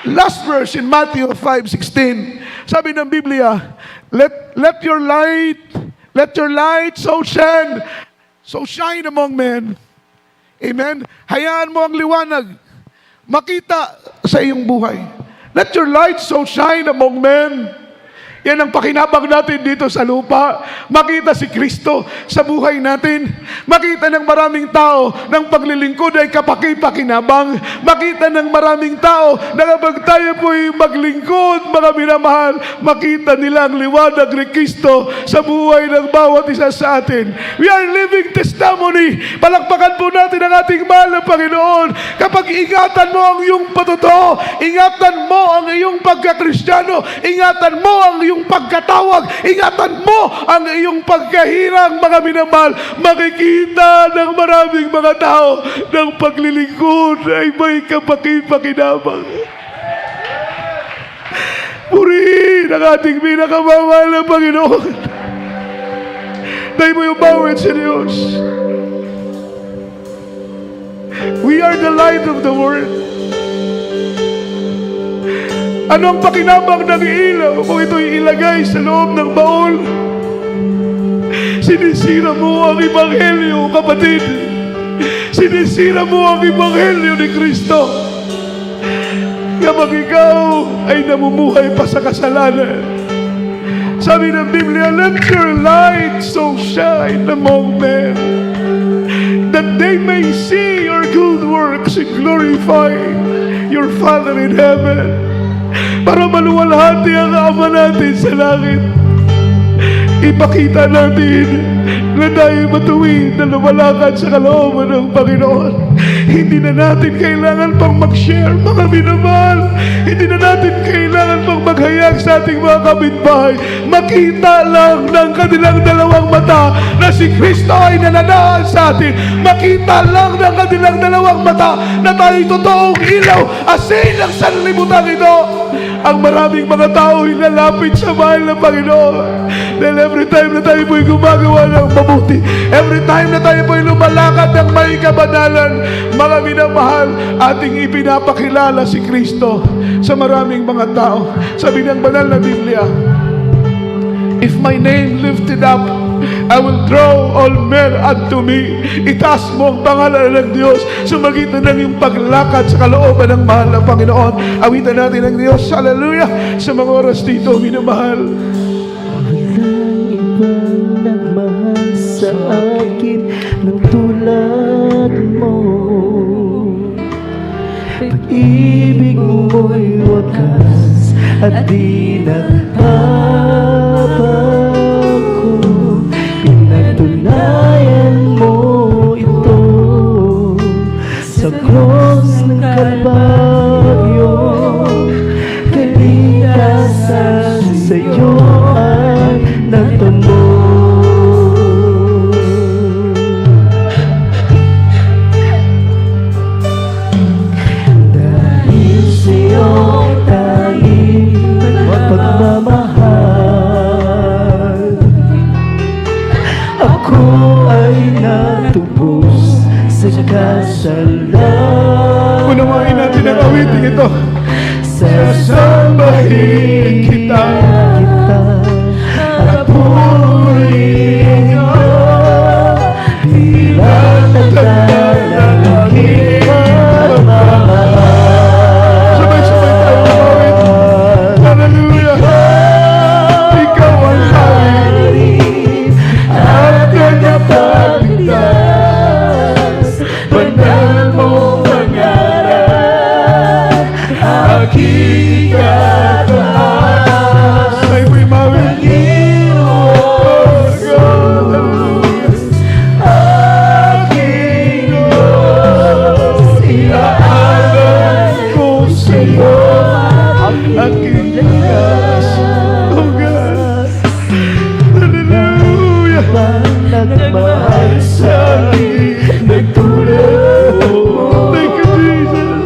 Last verse in Matthew 5:16. Sabi ng Biblia, let your light so shine among men. Amen. Hayaan mo ang liwanag makita sa iyong buhay. Let your light so shine among men. Yan ang pakinabang natin dito sa lupa. Makita si Kristo sa buhay natin. Makita ng maraming tao ng paglilingkod ay kapaki-pakinabang. Makita ng maraming tao na kapag tayo po'y maglingkod, mga minamahal, makita nila ang liwanag ni Kristo sa buhay ng bawat isa sa atin. We are living testimony. Palakpakan po natin ang ating mahal na Panginoon. Kapag ingatan mo ang iyong patuto, ingatan mo ang iyong pagkakristyano, ingatan mo ang iyong pagkatawag, ingatan mo ang iyong pagkahirang, mga minamahal, makikita ng maraming mga tao ng paglilingkod ay may kapaki-pakinabang. Purihin ang ating pinakamamahal na Panginoon. Dahil mo yung bawat sa Diyos. We are the light of the world. Ano ang pakinabang ng ilaw kung ito'y ilagay sa loob ng baol? Sinisira mo ang Ebanghelyo, kapatid. Sinisira mo ang Ebanghelyo ni Kristo. Kapag ikaw ay namumuhay pa sa kasalanan, sabi ng Biblia, let your light so shine among men, that they may see your good works and glorify your Father in heaven. Para maluwalhati ang Ama natin sa langit. Ipakita natin na tayo matuwid na lumalakad sa kalooban ng Panginoon. Hindi na natin kailangan pang mag-share, mga minamahal. Hindi na natin kailangan pang maghayag sa ating mga kapitbahay. Makita lang ng kanilang dalawang mata na si Kristo ay nananahan sa atin. Makita lang ng kanilang dalawang mata na tayo'y totoong ilaw, asin ng sanlibutan ito. Ang maraming mga tao lalapit sa mahal ng Panginoon. Dahil every time na tayo po'y gumagawa ng mabuti, every time na tayo po'y lumalakad ng may kabanalan, mga minamahal, ating ipinapakilala si Kristo sa maraming mga tao. Sabi ng banal na Biblia, if my name lifted up, I will draw all men unto me. Itaas mo ang pangalan ng Diyos sa magitan ng iyong paglakad sa kalooban ng mahal na Panginoon. Awitan natin ang Diyos. Hallelujah. Sa mga oras dito, minamahal. Walang ibang nagmahal sa akin ng tulad mo. Pag-ibig mo'y wakas at di nagbabago. Pinatunayan mo ito sa cross ng Kalbaryo. Kaligtasan sa'yo ay natamo. Dahil sa'yo tayo pagmamahal. awitin ito. Sasambahin kita at purihin ko bilang tanda ng aking pagmamahal. Sabay-sabay tayo umawit. Hallelujah. Ikaw ang hari at tagapagligtas. Banal mong pangalan, aking kataas. Tayo po'y umawit. Aking Diyos, iaalay ko sa'yo ang Aking lakas. Oh God. Hallelujah. nagmahal sa'kin, nagtulad mo. Thank you, Jesus.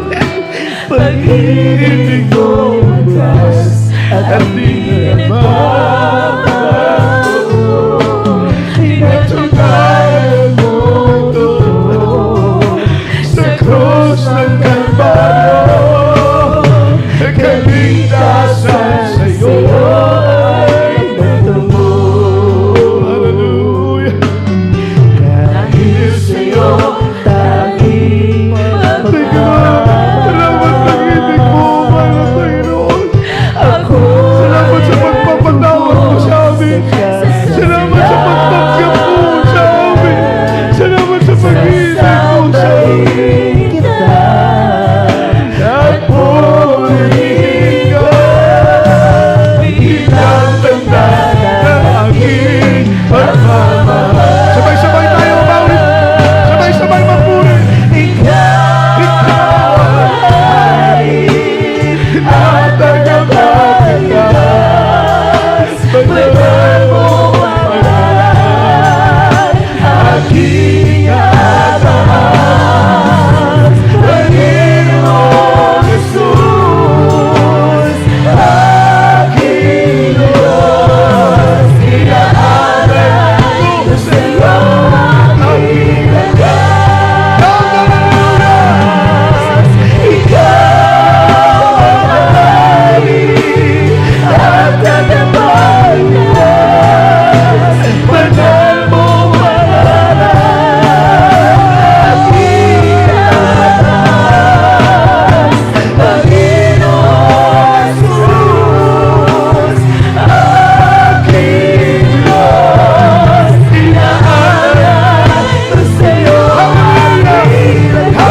Pag-ibig ko wagas at di nagbabago. Pinatunayan mo ito sa krus ng Kalbaryo. Kaligtasan sa'yo ay natamo. Hallelujah. Dahil sa'yo tanging Salamat ng ibig mo, mahal na Panginoon. ako. Salamat sa pagpapatawad mo sa amin. Salamat sa pagtanggap mo sa amin. Salamat sa pag-ibig mo sa amin. Kita at purihin ka bilang tanda ng aking pagmamahal. Sabay-sabay tayo umawit. Sabay-sabay mapuri. Ikaw ang hari at tagapagligtas. Banal mong pangalan, aking kataas. Panginoong Jesus, aking Diyos, inaalay ko sa'yo ang aking lakas. Ikaw ang hari at tagapagligtas. Banal mong pangalan, aking kataas. Panginoon Jesus, aking Diyos, inaalay ko sa'yo ang aking lakas.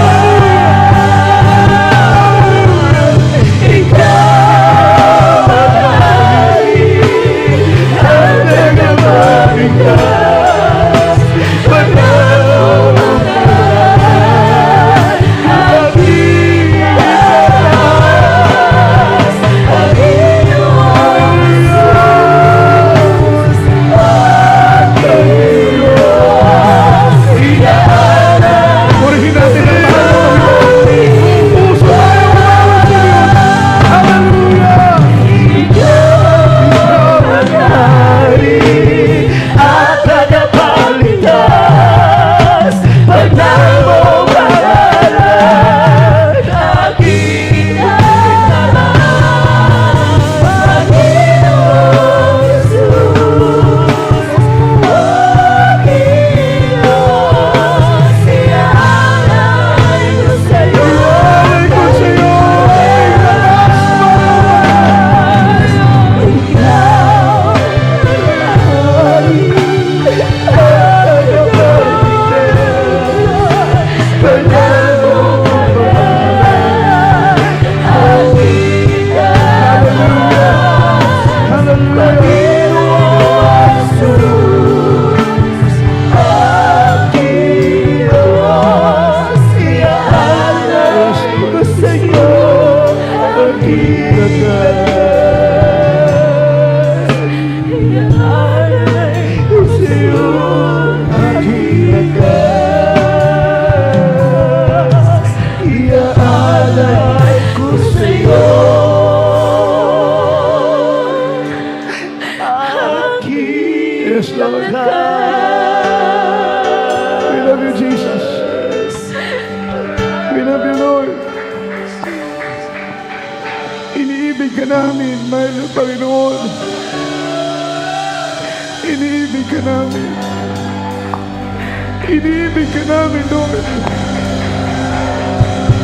Ikaw ang hari at tagapagligtas. Banal mong pangalan, aking kataas. Panginoon Jesus, aking Diyos, inaalay Purihin natin ang mahal mo. Puso tayo umawit sa Diyos. Hallelujah. Ikaw ang hari at tagapagligtas. Banal mong pangalan, aking kataas. Panginoon Jesus, aking Diyos, inaalay ko sa'yo Ay, ko sa'yo. Yes, Lord. We love you, Jesus. We love you, Lord. ka namin, mahal na Panginoon. Iniibig ka namin. Iniibig ka namin, Lord.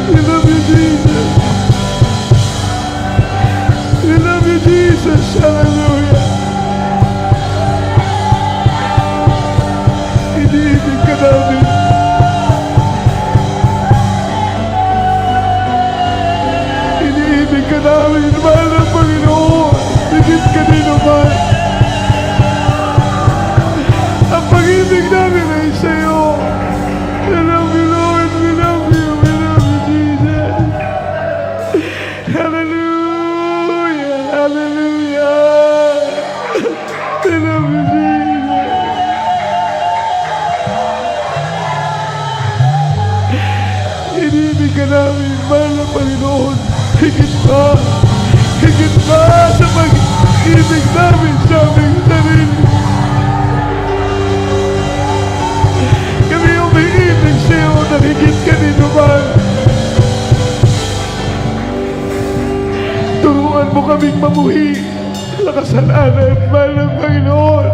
We love you, Jesus. We love you, Jesus. Hallelujah. Iniibig ka namin. Iniibig ka namin, mahal na Panginoon. Higit ka din naman. Ang pag-ibig namin ay sa'yo. We love you, Lord. We love you. We love you, Jesus. Hallelujah. Hallelujah. We love you, Jesus. Inibig ka namin, mahal na Panginoon. Higit pa sa pag-ibig namin sa aming sarili. Kami umiibig sa'yo na higit ka din naman. Turuan mo kaming mamuhi sa kasalanan, mahal ng Panginoon.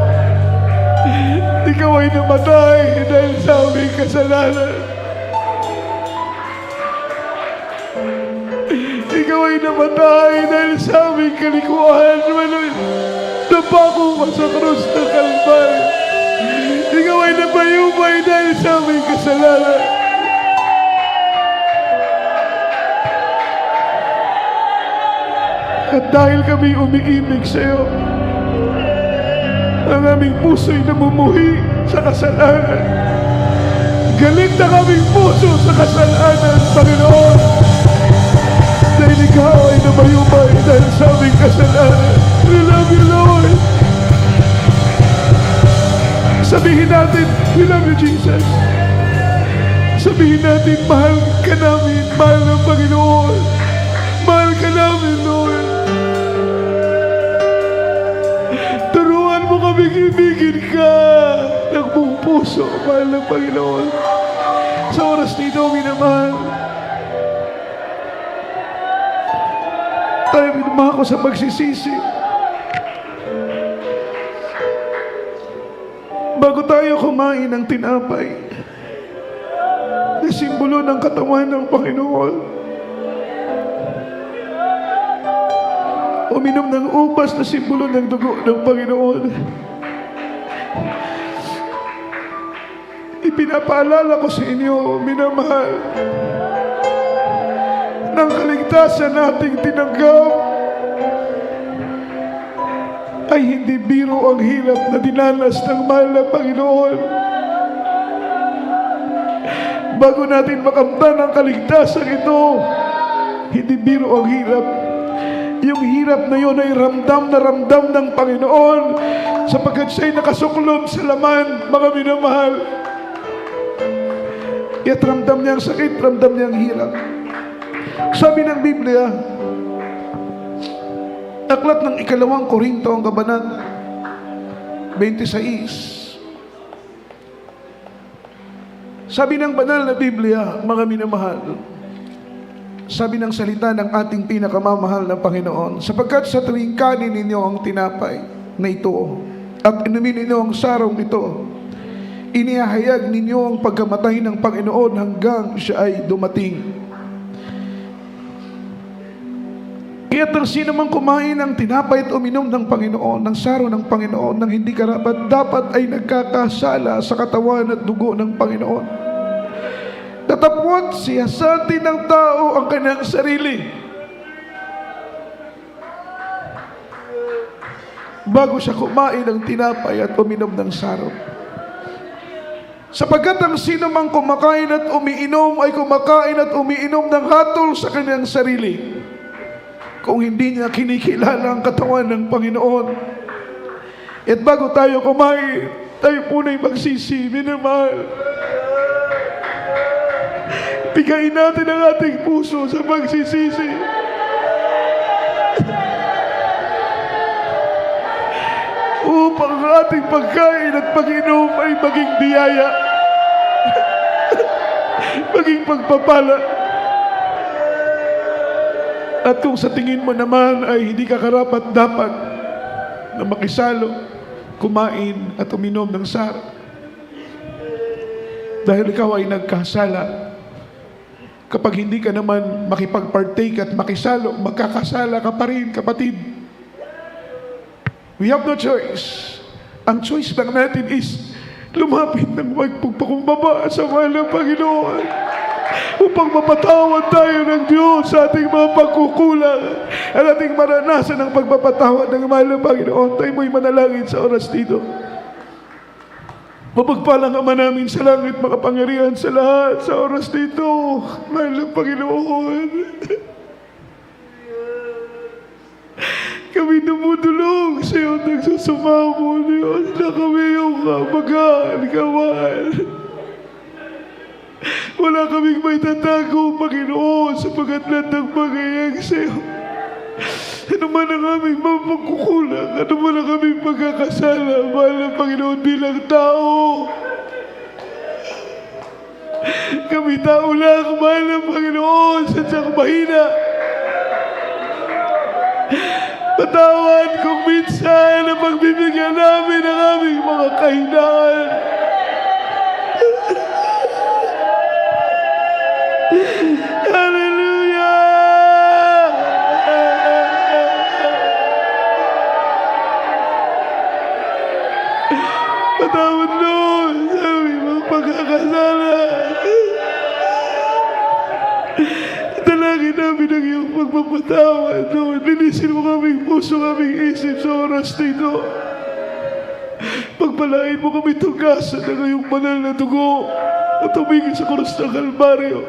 Ikaw ay namatay dahil sa aming kasalanan. Ikaw ay namatay dahil sa aming kalikuan. Napako ka sa krus ng Kalbaryo. Ikaw ay nabayubay dahil sa aming kasalanan. At dahil kami umiibig sa iyo, ang aming puso'y namumuhi sa kasalanan. Galit na kaming puso sa kasalanan, Panginoon. Dahil ikaw ay nabayubay dahil sa aming kasalanan. We love you, Lord. Sabihin natin, we love you, Jesus. Sabihin natin, mahal ka namin, mahal ng Panginoon. Mahal ka namin, Lord. Turuan mo kaming ibigin ka ng buong puso, mahal ng Panginoon. Sa oras nito, minamahal, tayo minamahal ko sa pagsisisi. Bago tayo kumain ng tinapay na simbolo ng katawan ng Panginoon, uminom ng ubas na simbolo ng dugo ng Panginoon, ipinapaalala ko sa inyo, minamahal, ng kaligtasan nating tinanggap ay hindi biro ang hirap na dinanas ng mahal na Panginoon. Bago natin makamtan ang kaligtasan ito, hindi biro ang hirap. Yung hirap na yun ay ramdam na ramdam ng Panginoon sapagkat siya'y nakasuklob sa laman, mga minamahal. Kaya't ramdam niya ang sakit, ramdam niya ang hirap. Sabi ng Biblia, aklat ng 2 Korinto, ang kabanat 26. Sabi ng banal na Biblia, mga minamahal, sabi ng salita ng ating pinakamamahal na Panginoon, sapagkat sa tuwing kanin ninyo ang tinapay na ito at inumin ninyo ang sarong ito, inihahayag ninyo ang pagkamatay ng Panginoon hanggang siya ay dumating. Kaya't ang sino mang kumain ng tinapay at uminom ng Panginoon, ng saro ng Panginoon, ng hindi karapat, dapat ay nagkakasala sa katawan at dugo ng Panginoon. Datapwat siyasatin ng tao ang kanyang sarili bago siya kumain ng tinapay at uminom ng saro. Sapagkat ang sino mang kumakain at umiinom ay kumakain at umiinom ng hatol sa kanyang sarili, kung hindi niya kinikilala ang katawan ng Panginoon. At bago tayo kumain, tayo puna'y magsisi, minamahal. Bigayin natin ang ating puso sa pagsisisi. Upang ang ating pagkain at pag-inom ay maging biyaya, maging pagpapala. At kung sa tingin mo naman ay hindi ka karapat dapat na makisalo, kumain at uminom ng sara, dahil ikaw ay nagkasala, kapag hindi ka naman makipag-partake at makisalo, magkakasala ka pa rin, kapatid. We have no choice. Ang choice lang natin is lumapit ng magpagpakumbaba sa mahal ng Panginoon upang mapatawad tayo ng Diyos sa ating mga pagkukulang at ating maranasan ng pagpapatawad ng mahal ng Panginoon. Tayo mo'y manalangin sa oras dito. Mapagpalang Ama namin sa langit, makapangyarihan sa lahat sa oras dito, mahal ng Panginoon. Kami dumudulong sa iyo, nagsusumamo, Diyos, na kami yung kabagaan, kawan. Wala kaming may tatago, Panginoon, sapagat lahat ng bagay sa iyo. Ano man ang aming mapagkukulang, ano man ang aming pagkakasala, mahal ng Panginoon bilang tao. Kami tao lang, mahal ng Panginoon, sadyang mahina. Patawad kung minsan na pagbibigyan namin ang aming mga kahinaan. Hallelujah! Patawad Lord sa aming mga pagkakasala. Dalangin namin ang iyong pagpapatawad, Lord. Linisin mo kaming puso, kaming isip sa oras nito. Pagpalain mo kami tugasan ng iyong banal na dugo at tumigil sa krus ng Kalbaryo.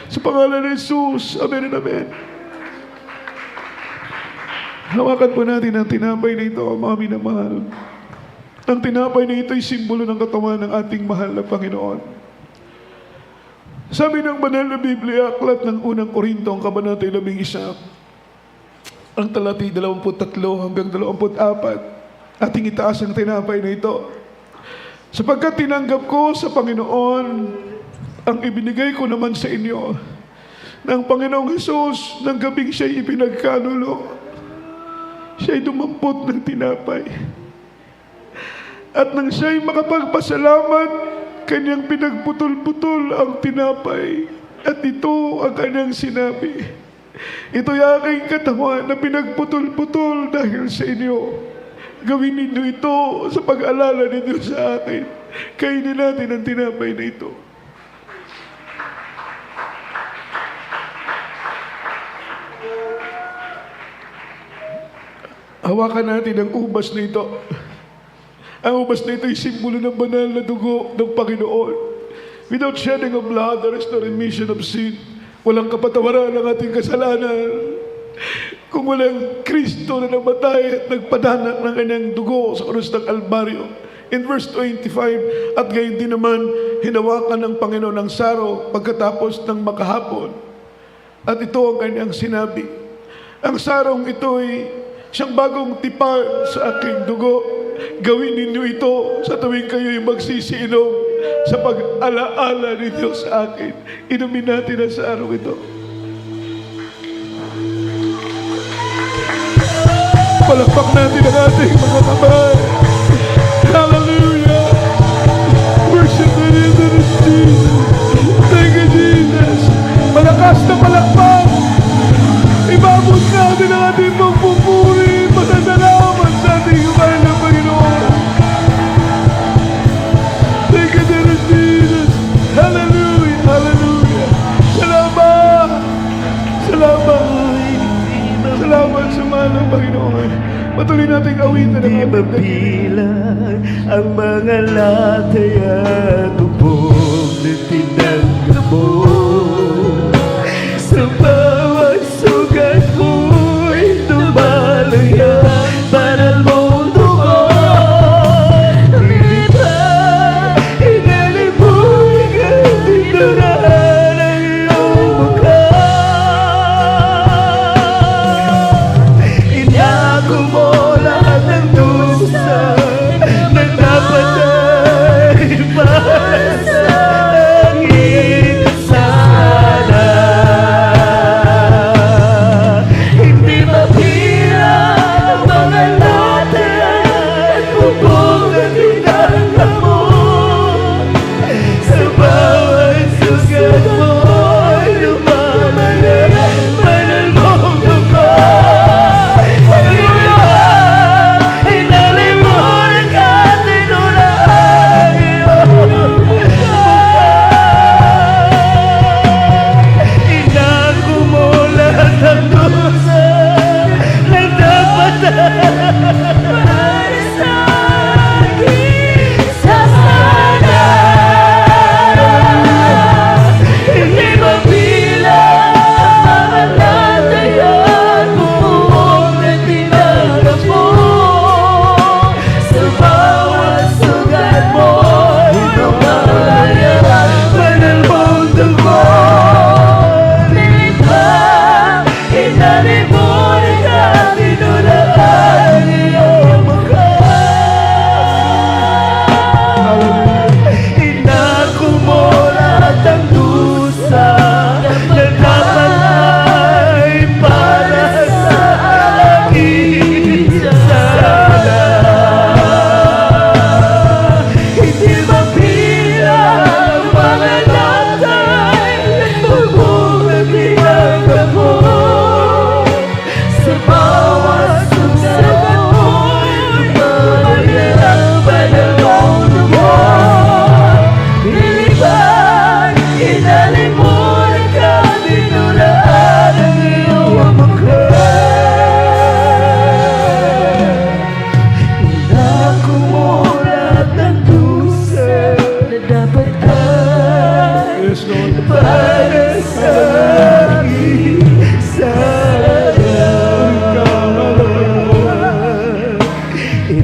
Sa pangalan ni Jesus. Amen and amen. Hawakan po natin ang tinapay na ito, mga minamahal. Ang tinapay na ito ay simbolo ng katawan ng ating mahal na Panginoon. Sabi ng banal na Biblia, aklat ng unang Korinto, ang kabanata 11, ang talati 23 hanggang 24, ating itaas ang tinapay na ito. Sapagkat tinanggap ko sa Panginoon ang ibinigay ko naman sa inyo ng Panginoong Hesus ng gabing siya'y ipinagkanulo. Siya'y dumampot ng tinapay. At nang siya'y makapagpasalamat, kanyang pinagputol-putol ang tinapay. At ito ang kanyang sinabi, ito'y aking katawan na pinagputol-putol dahil sa inyo. Gawin ninyo ito sa pag-alala ninyo sa akin. Kainin natin ang tinapay na ito. Hawakan natin ang ubas na ito. Ang ubas na ito ay simbolo ng banal na dugo ng Panginoon. Without shedding of blood, there is no remission of sin. Walang kapatawaran ng ating kasalanan. Kung walang Kristo na namatay at nagpadanak ng kanyang dugo sa krus ng Kalbaryo. In verse 25, at gayon din naman, hinawakan ng Panginoon ang saro pagkatapos ng makahapon. At ito ang kanyang sinabi. Ang sarong ito ay siyang bagong tipan sa aking dugo. Gawin ninyo ito sa tuwing kayo'y magsisiinom sa pag-alaala ninyo sa akin. Inumin natin ang sarong ito. Palakpak natin ang ating mga kamay. Hallelujah! Worship the name of Jesus. Thank you, Jesus. Malakas na palakpak. Ibabot natin ang ating pagpupuri. Masasalamat sa ating mahal na Panginoon. Thank you, dear Jesus. Hallelujah! Hallelujah! Salamat! Salamat! Salamat sa mahal ng Panginoon. Patuloy nating awitan ang Di ating mabilang ang mga latay at ubog na tinanggap mo. Sa bawat sugat mo'y tumalaya, banal mong dugo. Lilipad, inalipod ka, tinuraan ang iyong mukha. Inako mo lahat ng dusa na dapat ay para sa aking kasalanan.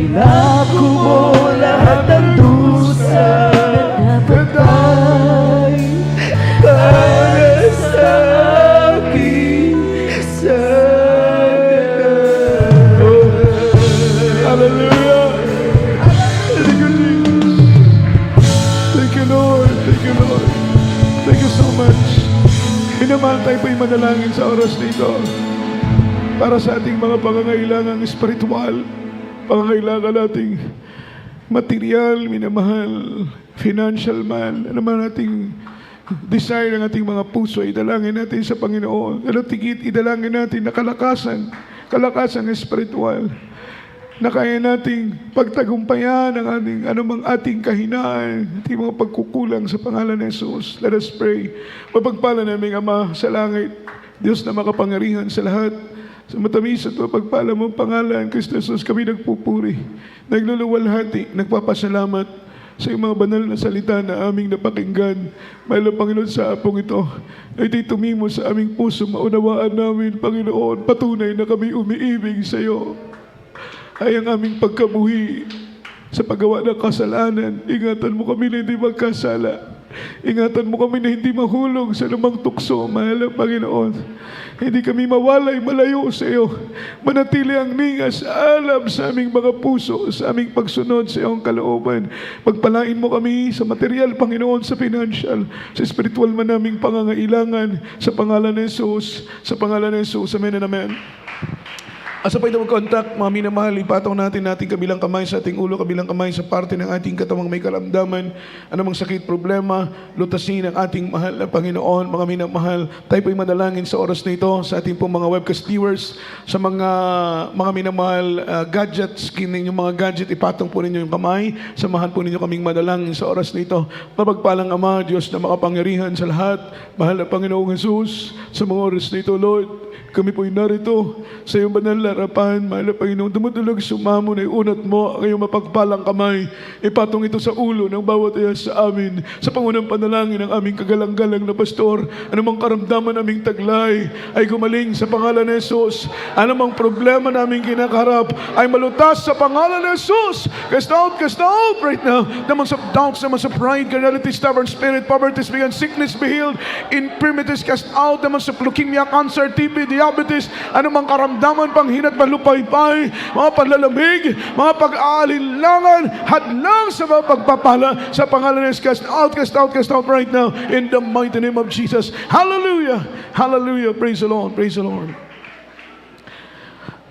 Inako mo lahat ng dusa na patay para sa aking sana. Hallelujah! Thank you, Jesus. Thank you, Lord. Thank you, Lord. Thank you so much. Minamahal tayo po'y manalangin sa oras nito para sa ating mga pangangailangang espiritual, pangangailangan nating material, minamahal, financial man, ano man ating desire ng ating mga puso, idalangin natin sa Panginoon. Ano tigit, idalangin natin na kalakasan espiritual, na kaya nating pagtagumpayan ang anumang ating kahinaan, ating mga pagkukulang sa pangalan ng Jesus. Let us pray. Mapagpala naming Ama sa langit, Diyos na makapangyarihan sa lahat, sa matamis at mapagpala mong pangalan, Kristo Jesus, kami nagpupuri, nagluluwalhati, nagpapasalamat sa iyong mga banal na salita na aming napakinggan. Mahal na Panginoon, sa apong ito, na ito'y tumimo sa aming puso, maunawaan namin, Panginoon, patunay na kami umiibig sa iyo. Ay ang aming pagkabuhi sa paggawa ng kasalanan. Ingatan mo kami na hindi magkasala. Ingatan mo kami na hindi mahulog sa lumang tukso, mahal na Panginoon. Hindi kami mawalay, malayo sa iyo. Manatili ang ningas, alam sa aming mga puso, sa aming pagsunod sa iyong kalooban. Pagpalain mo kami sa material, Panginoon, sa financial, sa spiritual man naming pangangailangan, sa pangalan ng Jesus, sa pangalan ng Jesus. Amen and amen. Asa pa ito mag-contact, mga minamahal, ipataw natin kabilang kamay sa ating ulo, kabilang kamay sa parte ng ating katawang may karamdaman, anumang sakit, problema, lutasin ang ating mahal na Panginoon. Mga minamahal, tayo po'y manalangin sa oras na ito sa ating pong mga webcast viewers, sa mga minamahal gadgets, yung mga gadget, ipatong po ninyo yung kamay, samahan po ninyo kaming manalangin sa oras na ito. Mapagpalang Ama, Diyos na makapangyarihan sa lahat, mahal na Panginoong Jesus, sa mga oras na ito, Lord, kami po'y narito sa iyong banal na harapan, mahal na Panginoon. Dumudulog sumamo na iunat mo ang iyong mapagpalang kamay. Ipatong ito sa ulo ng bawat iya sa amin. Sa pangunang panalangin ng aming kagalang-galang na pastor, anumang karamdaman naming taglay ay gumaling sa pangalan ni Jesus. Anumang problema naming kinakaharap ay malutas sa pangalan ni Jesus. Cast out right now. Demons of doubts, demons of pride, carnality, stubborn spirit, poverty, sickness be healed, infirmities cast out, demons of leukemia, cancer, TB, diabetes, anumang karamdaman, panghinat, malupaypay, mga panlalamig, mga pag-aalilangan, hadlang sa mga pagpapala, sa pangalan ng Jesus. Cast out right now in the mighty name of Jesus. Hallelujah! Hallelujah! Praise the Lord! Praise the Lord!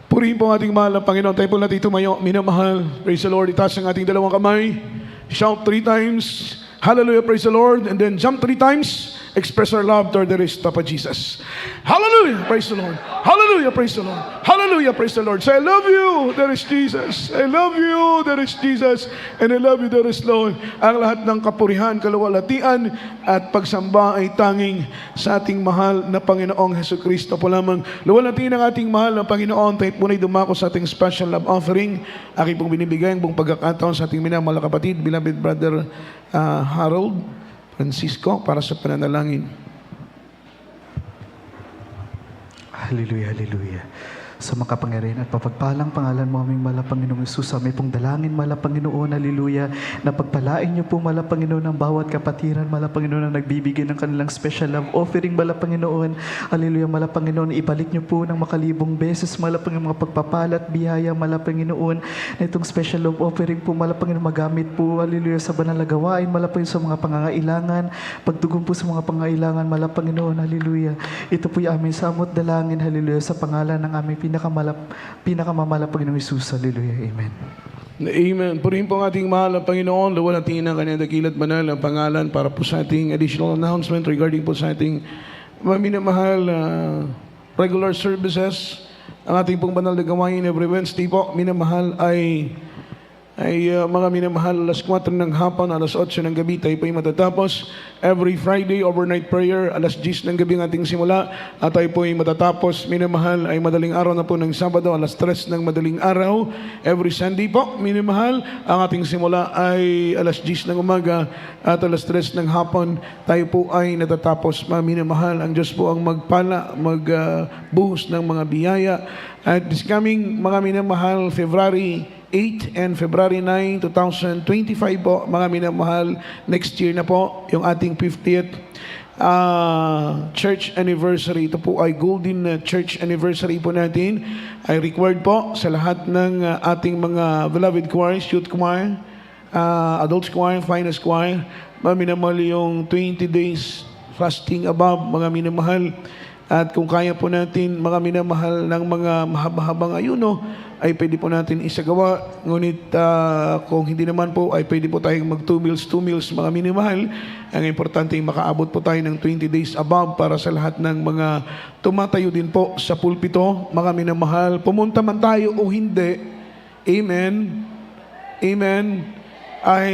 Purihin po ang ating mahal na Panginoon. Tayo po natin tumayo, minamahal. Praise the Lord. Itaas ang ating dalawang kamay. Shout 3 times. Hallelujah, praise the Lord. And then jump 3 times. Express our love toward the rest of Jesus. Hallelujah, praise the Lord. Hallelujah, praise the Lord. Hallelujah, praise the Lord. Say, I love you, there is Jesus. I love you, there is Jesus. And I love you, there is Lord. Ang lahat ng kapurihan, kaluwalhatian, at pagsamba ay tanging sa ating mahal na Panginoong Hesukristo po lamang. Luwalhatiin ang ating mahal na Panginoon. Tayo po na'y dumako sa ating special love offering. Aking pong binibigay ang buong pagkakataon sa ating minamahal na kapatid, beloved brother Harold Francisco, para sa pananalangin. Hallelujah, hallelujah. Sa makapangyarihan at papagpalang pangalan mo aming mala Panginoong Isus, aming pong dalangin mala Panginoon, hallelujah, na pagpalain niyo po mala Panginoon ang bawat kapatiran, mala Panginoon na nagbibigay ng kanilang special love offering, mala Panginoon, hallelujah, mala Panginoon, ibalik niyo po ng makalibong beses, mala Panginoon, mga pagpapala at biyaya, mala Panginoon, na itong special love offering po, mala Panginoon, magamit po, hallelujah, sa banal na gawain, mala Panginoon, sa mga pangangailangan, pagtugon po sa mga pangangailangan, mala Panginoon, hallelujah, ito po yung aming samot dalangin, hallelujah, sa pangalan ng aming pinakamamala Panginoong Isus. Hallelujah. Amen. Amen. Purihin po ang ating mahal na Panginoon. Luwalhatiin ang kanyang dakilat banal ang pangalan para po sa ating additional announcement regarding po sa ating minamahal regular services. Ang ating pong banal na gawain every Wednesday po, minamahal ay mga minamahal, alas 4 ng hapon, alas 8 ng gabi, tayo po ay matatapos. Every Friday, overnight prayer, alas 10 ng gabi ang ating simula, at tayo po ay matatapos. Minamahal ay madaling araw na po ng Sabado, alas 3 ng madaling araw. Every Sunday po, minamahal, ang ating simula ay alas 10 ng umaga, at alas 3 ng hapon, tayo po ay natatapos. Minamahal, ang Diyos po ang magpala, magbuhos ng mga biyaya, At this coming, mga minamahal, February 8 and February 9, 2025 po, mga minamahal, next year na po, yung ating 50th church anniversary. Ito po ay golden church anniversary po natin. Ay required po sa lahat ng ating mga beloved choirs, youth choir, adult choir, finest choir, mga minamahal yung 20 days fasting above, mga minamahal. At kung kaya po natin, mga minamahal, ng mga mahaba-habang ayuno, ay pwede po natin isagawa. Ngunit kung hindi naman po, ay pwede po tayong mag 2 meals, mga minamahal. Ang importante ay makaabot po tayo ng 20 days above para sa lahat ng mga tumatayo din po sa pulpito, mga minamahal. Pumunta man tayo o hindi, amen, amen, ay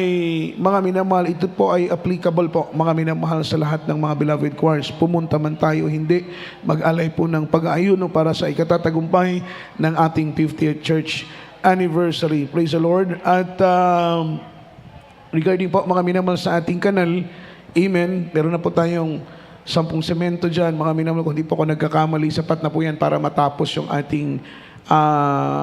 mga minamahal, ito po ay applicable po, mga minamahal, sa lahat ng mga beloved choirs. Pumunta man tayo, hindi, mag-alay po ng pag-aayuno para sa ikatatagumpay ng ating 50th church anniversary. Praise the Lord. At regarding po, mga minamahal, sa ating kanal, amen, meron na po tayong 10 semento dyan, mga minamahal. Kung hindi po ako nagkakamali, sapat na po yan para matapos yung ating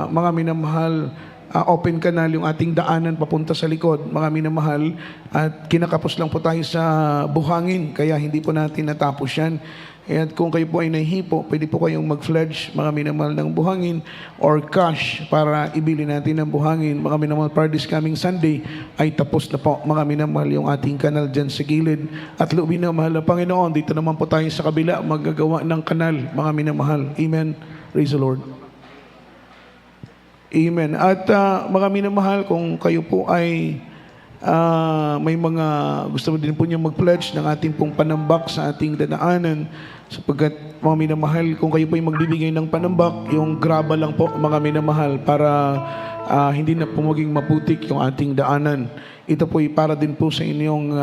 mga minamahal, open canal, yung ating daanan papunta sa likod, mga minamahal, at kinakapos lang po tayo sa buhangin, kaya hindi po natin natapos yan. At kung kayo po ay nahihipo, pwede po kayong mag-pledge, mga minamahal, ng buhangin or cash para ibili natin ng buhangin, mga minamahal. Para this coming Sunday ay tapos na po, mga minamahal, yung ating kanal dyan sa gilid. At loobin na mahal na Panginoon, dito naman po tayo sa kabila maggagawa ng kanal, mga minamahal. Amen. Praise the Lord. Amen. At mga minamahal, kung kayo po ay may mga gusto mo din po niyo mag-pledge ng ating pong panambak sa ating dadaanan, sapagkat mga minamahal, kung kayo po ay magbibigay ng panambak, yung graba lang po, mga minamahal, para hindi na po maging maputik yung ating daanan. Ito po ay para din po sa inyong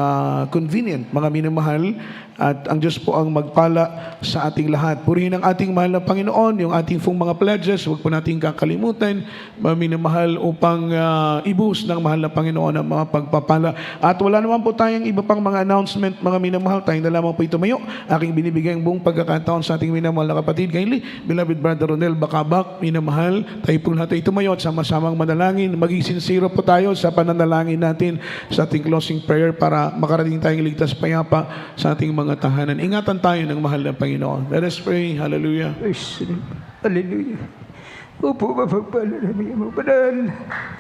convenient, mga minamahal, at ang Diyos po ang magpala sa ating lahat. Purihin ang ating mahal na Panginoon, yung ating pong mga pledges, huwag po natin kakalimutan, mga minamahal, upang ibuhos ng mahal na Panginoon ang mga pagpapala. At wala naman po tayong iba pang mga announcement, mga minamahal, tayong na lamang po tumayo. Aking binibigay ang buong pagkakataon sa ating minamahal na kapatid, kindly, beloved Brother Ronel Bacabak, minamahal, tayo po natin tumayo at sama-samang manalangin. Maging sincere po tayo sa pananalangin natin sa ating closing prayer para makarating tayong ligtas payapa sa ating mga tahanan. Ingatan tayo ng mahal na Panginoon. Let us pray. Hallelujah. Hallelujah. Opo, mapagpala namin ang mga banal.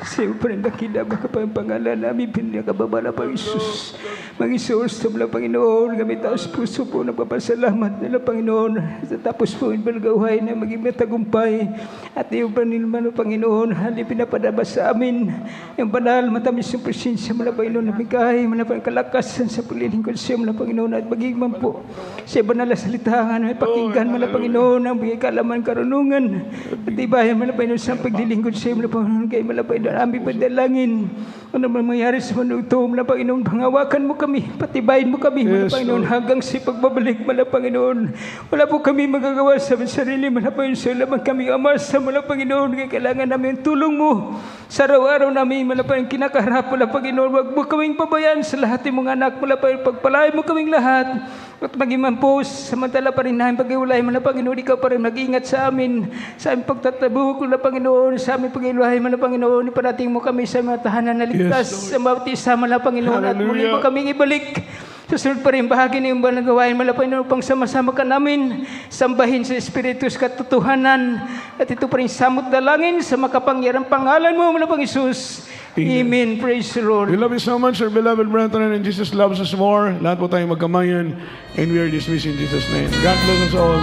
Sa iyo pa rin nakilala pangalan namin, pinakababala pa Isus. Mag-isos sa mga Panginoon, gamit taos puso po nagpapasalamat nila Panginoon. Sa tapos po yung balgaway na maging matagumpay. At iyo pa rin naman Panginoon, hali pinapadaba sa amin. Yung banal, matamis yung presensya mga Panginoon na bigay, mga kalakasan sa paglilingkod sa iyo mga Panginoon. At maging man po sa banal na salitangan, may pakinggan mga Panginoon, ang bigay kalaman karunungan. At iba mga Panginoon sa paglilingkod sa iyo, mga Panginoon, kayo mga Panginoon, aming pagdalangin. Ano man mangyari sa mundo ito, mga Panginoon, pangawakan mo kami, patibayin mo kami, mga Panginoon, hanggang sa pagbabalik, mga Panginoon. Wala po kami magagawa sa sarili, mga Panginoon, sa lamang kami amasa, mga Panginoon, kaya kailangan namin tulong mo. Sa araw-araw namin, mga Panginoon, kinakaharap, mga Panginoon, wag mo kaming pabayaan sa lahat ng mga anak, mga Panginoon, pagpalain mo kaming lahat. At maging man po, samantala pa rin namin pag-iulay, mga Panginoon, ikaw pa rin mag-ingat sa amin, sa aming pagtatabuk, mga Panginoon, sa aming pag-iulay, mga Panginoon, iparating mo kami sa mga tahanan na ligtas, sa bawat isa, mga Panginoon, at muli mo kaming ibalik. Susunod pa rin bahagi ng mga gawain, mga Panginoon, pang sama-sama ka namin, sambahin sa Espiritu sa katotohanan, at ito pa rin samot dalangin sa makapangyarang pangalan mo, mga Panginoon Jesus. Amen. Praise the Lord. We love you so much, our beloved brethren, and Jesus loves us more. Lahat po tayong magkamayan, and we are dismissed in Jesus' name. God bless us all.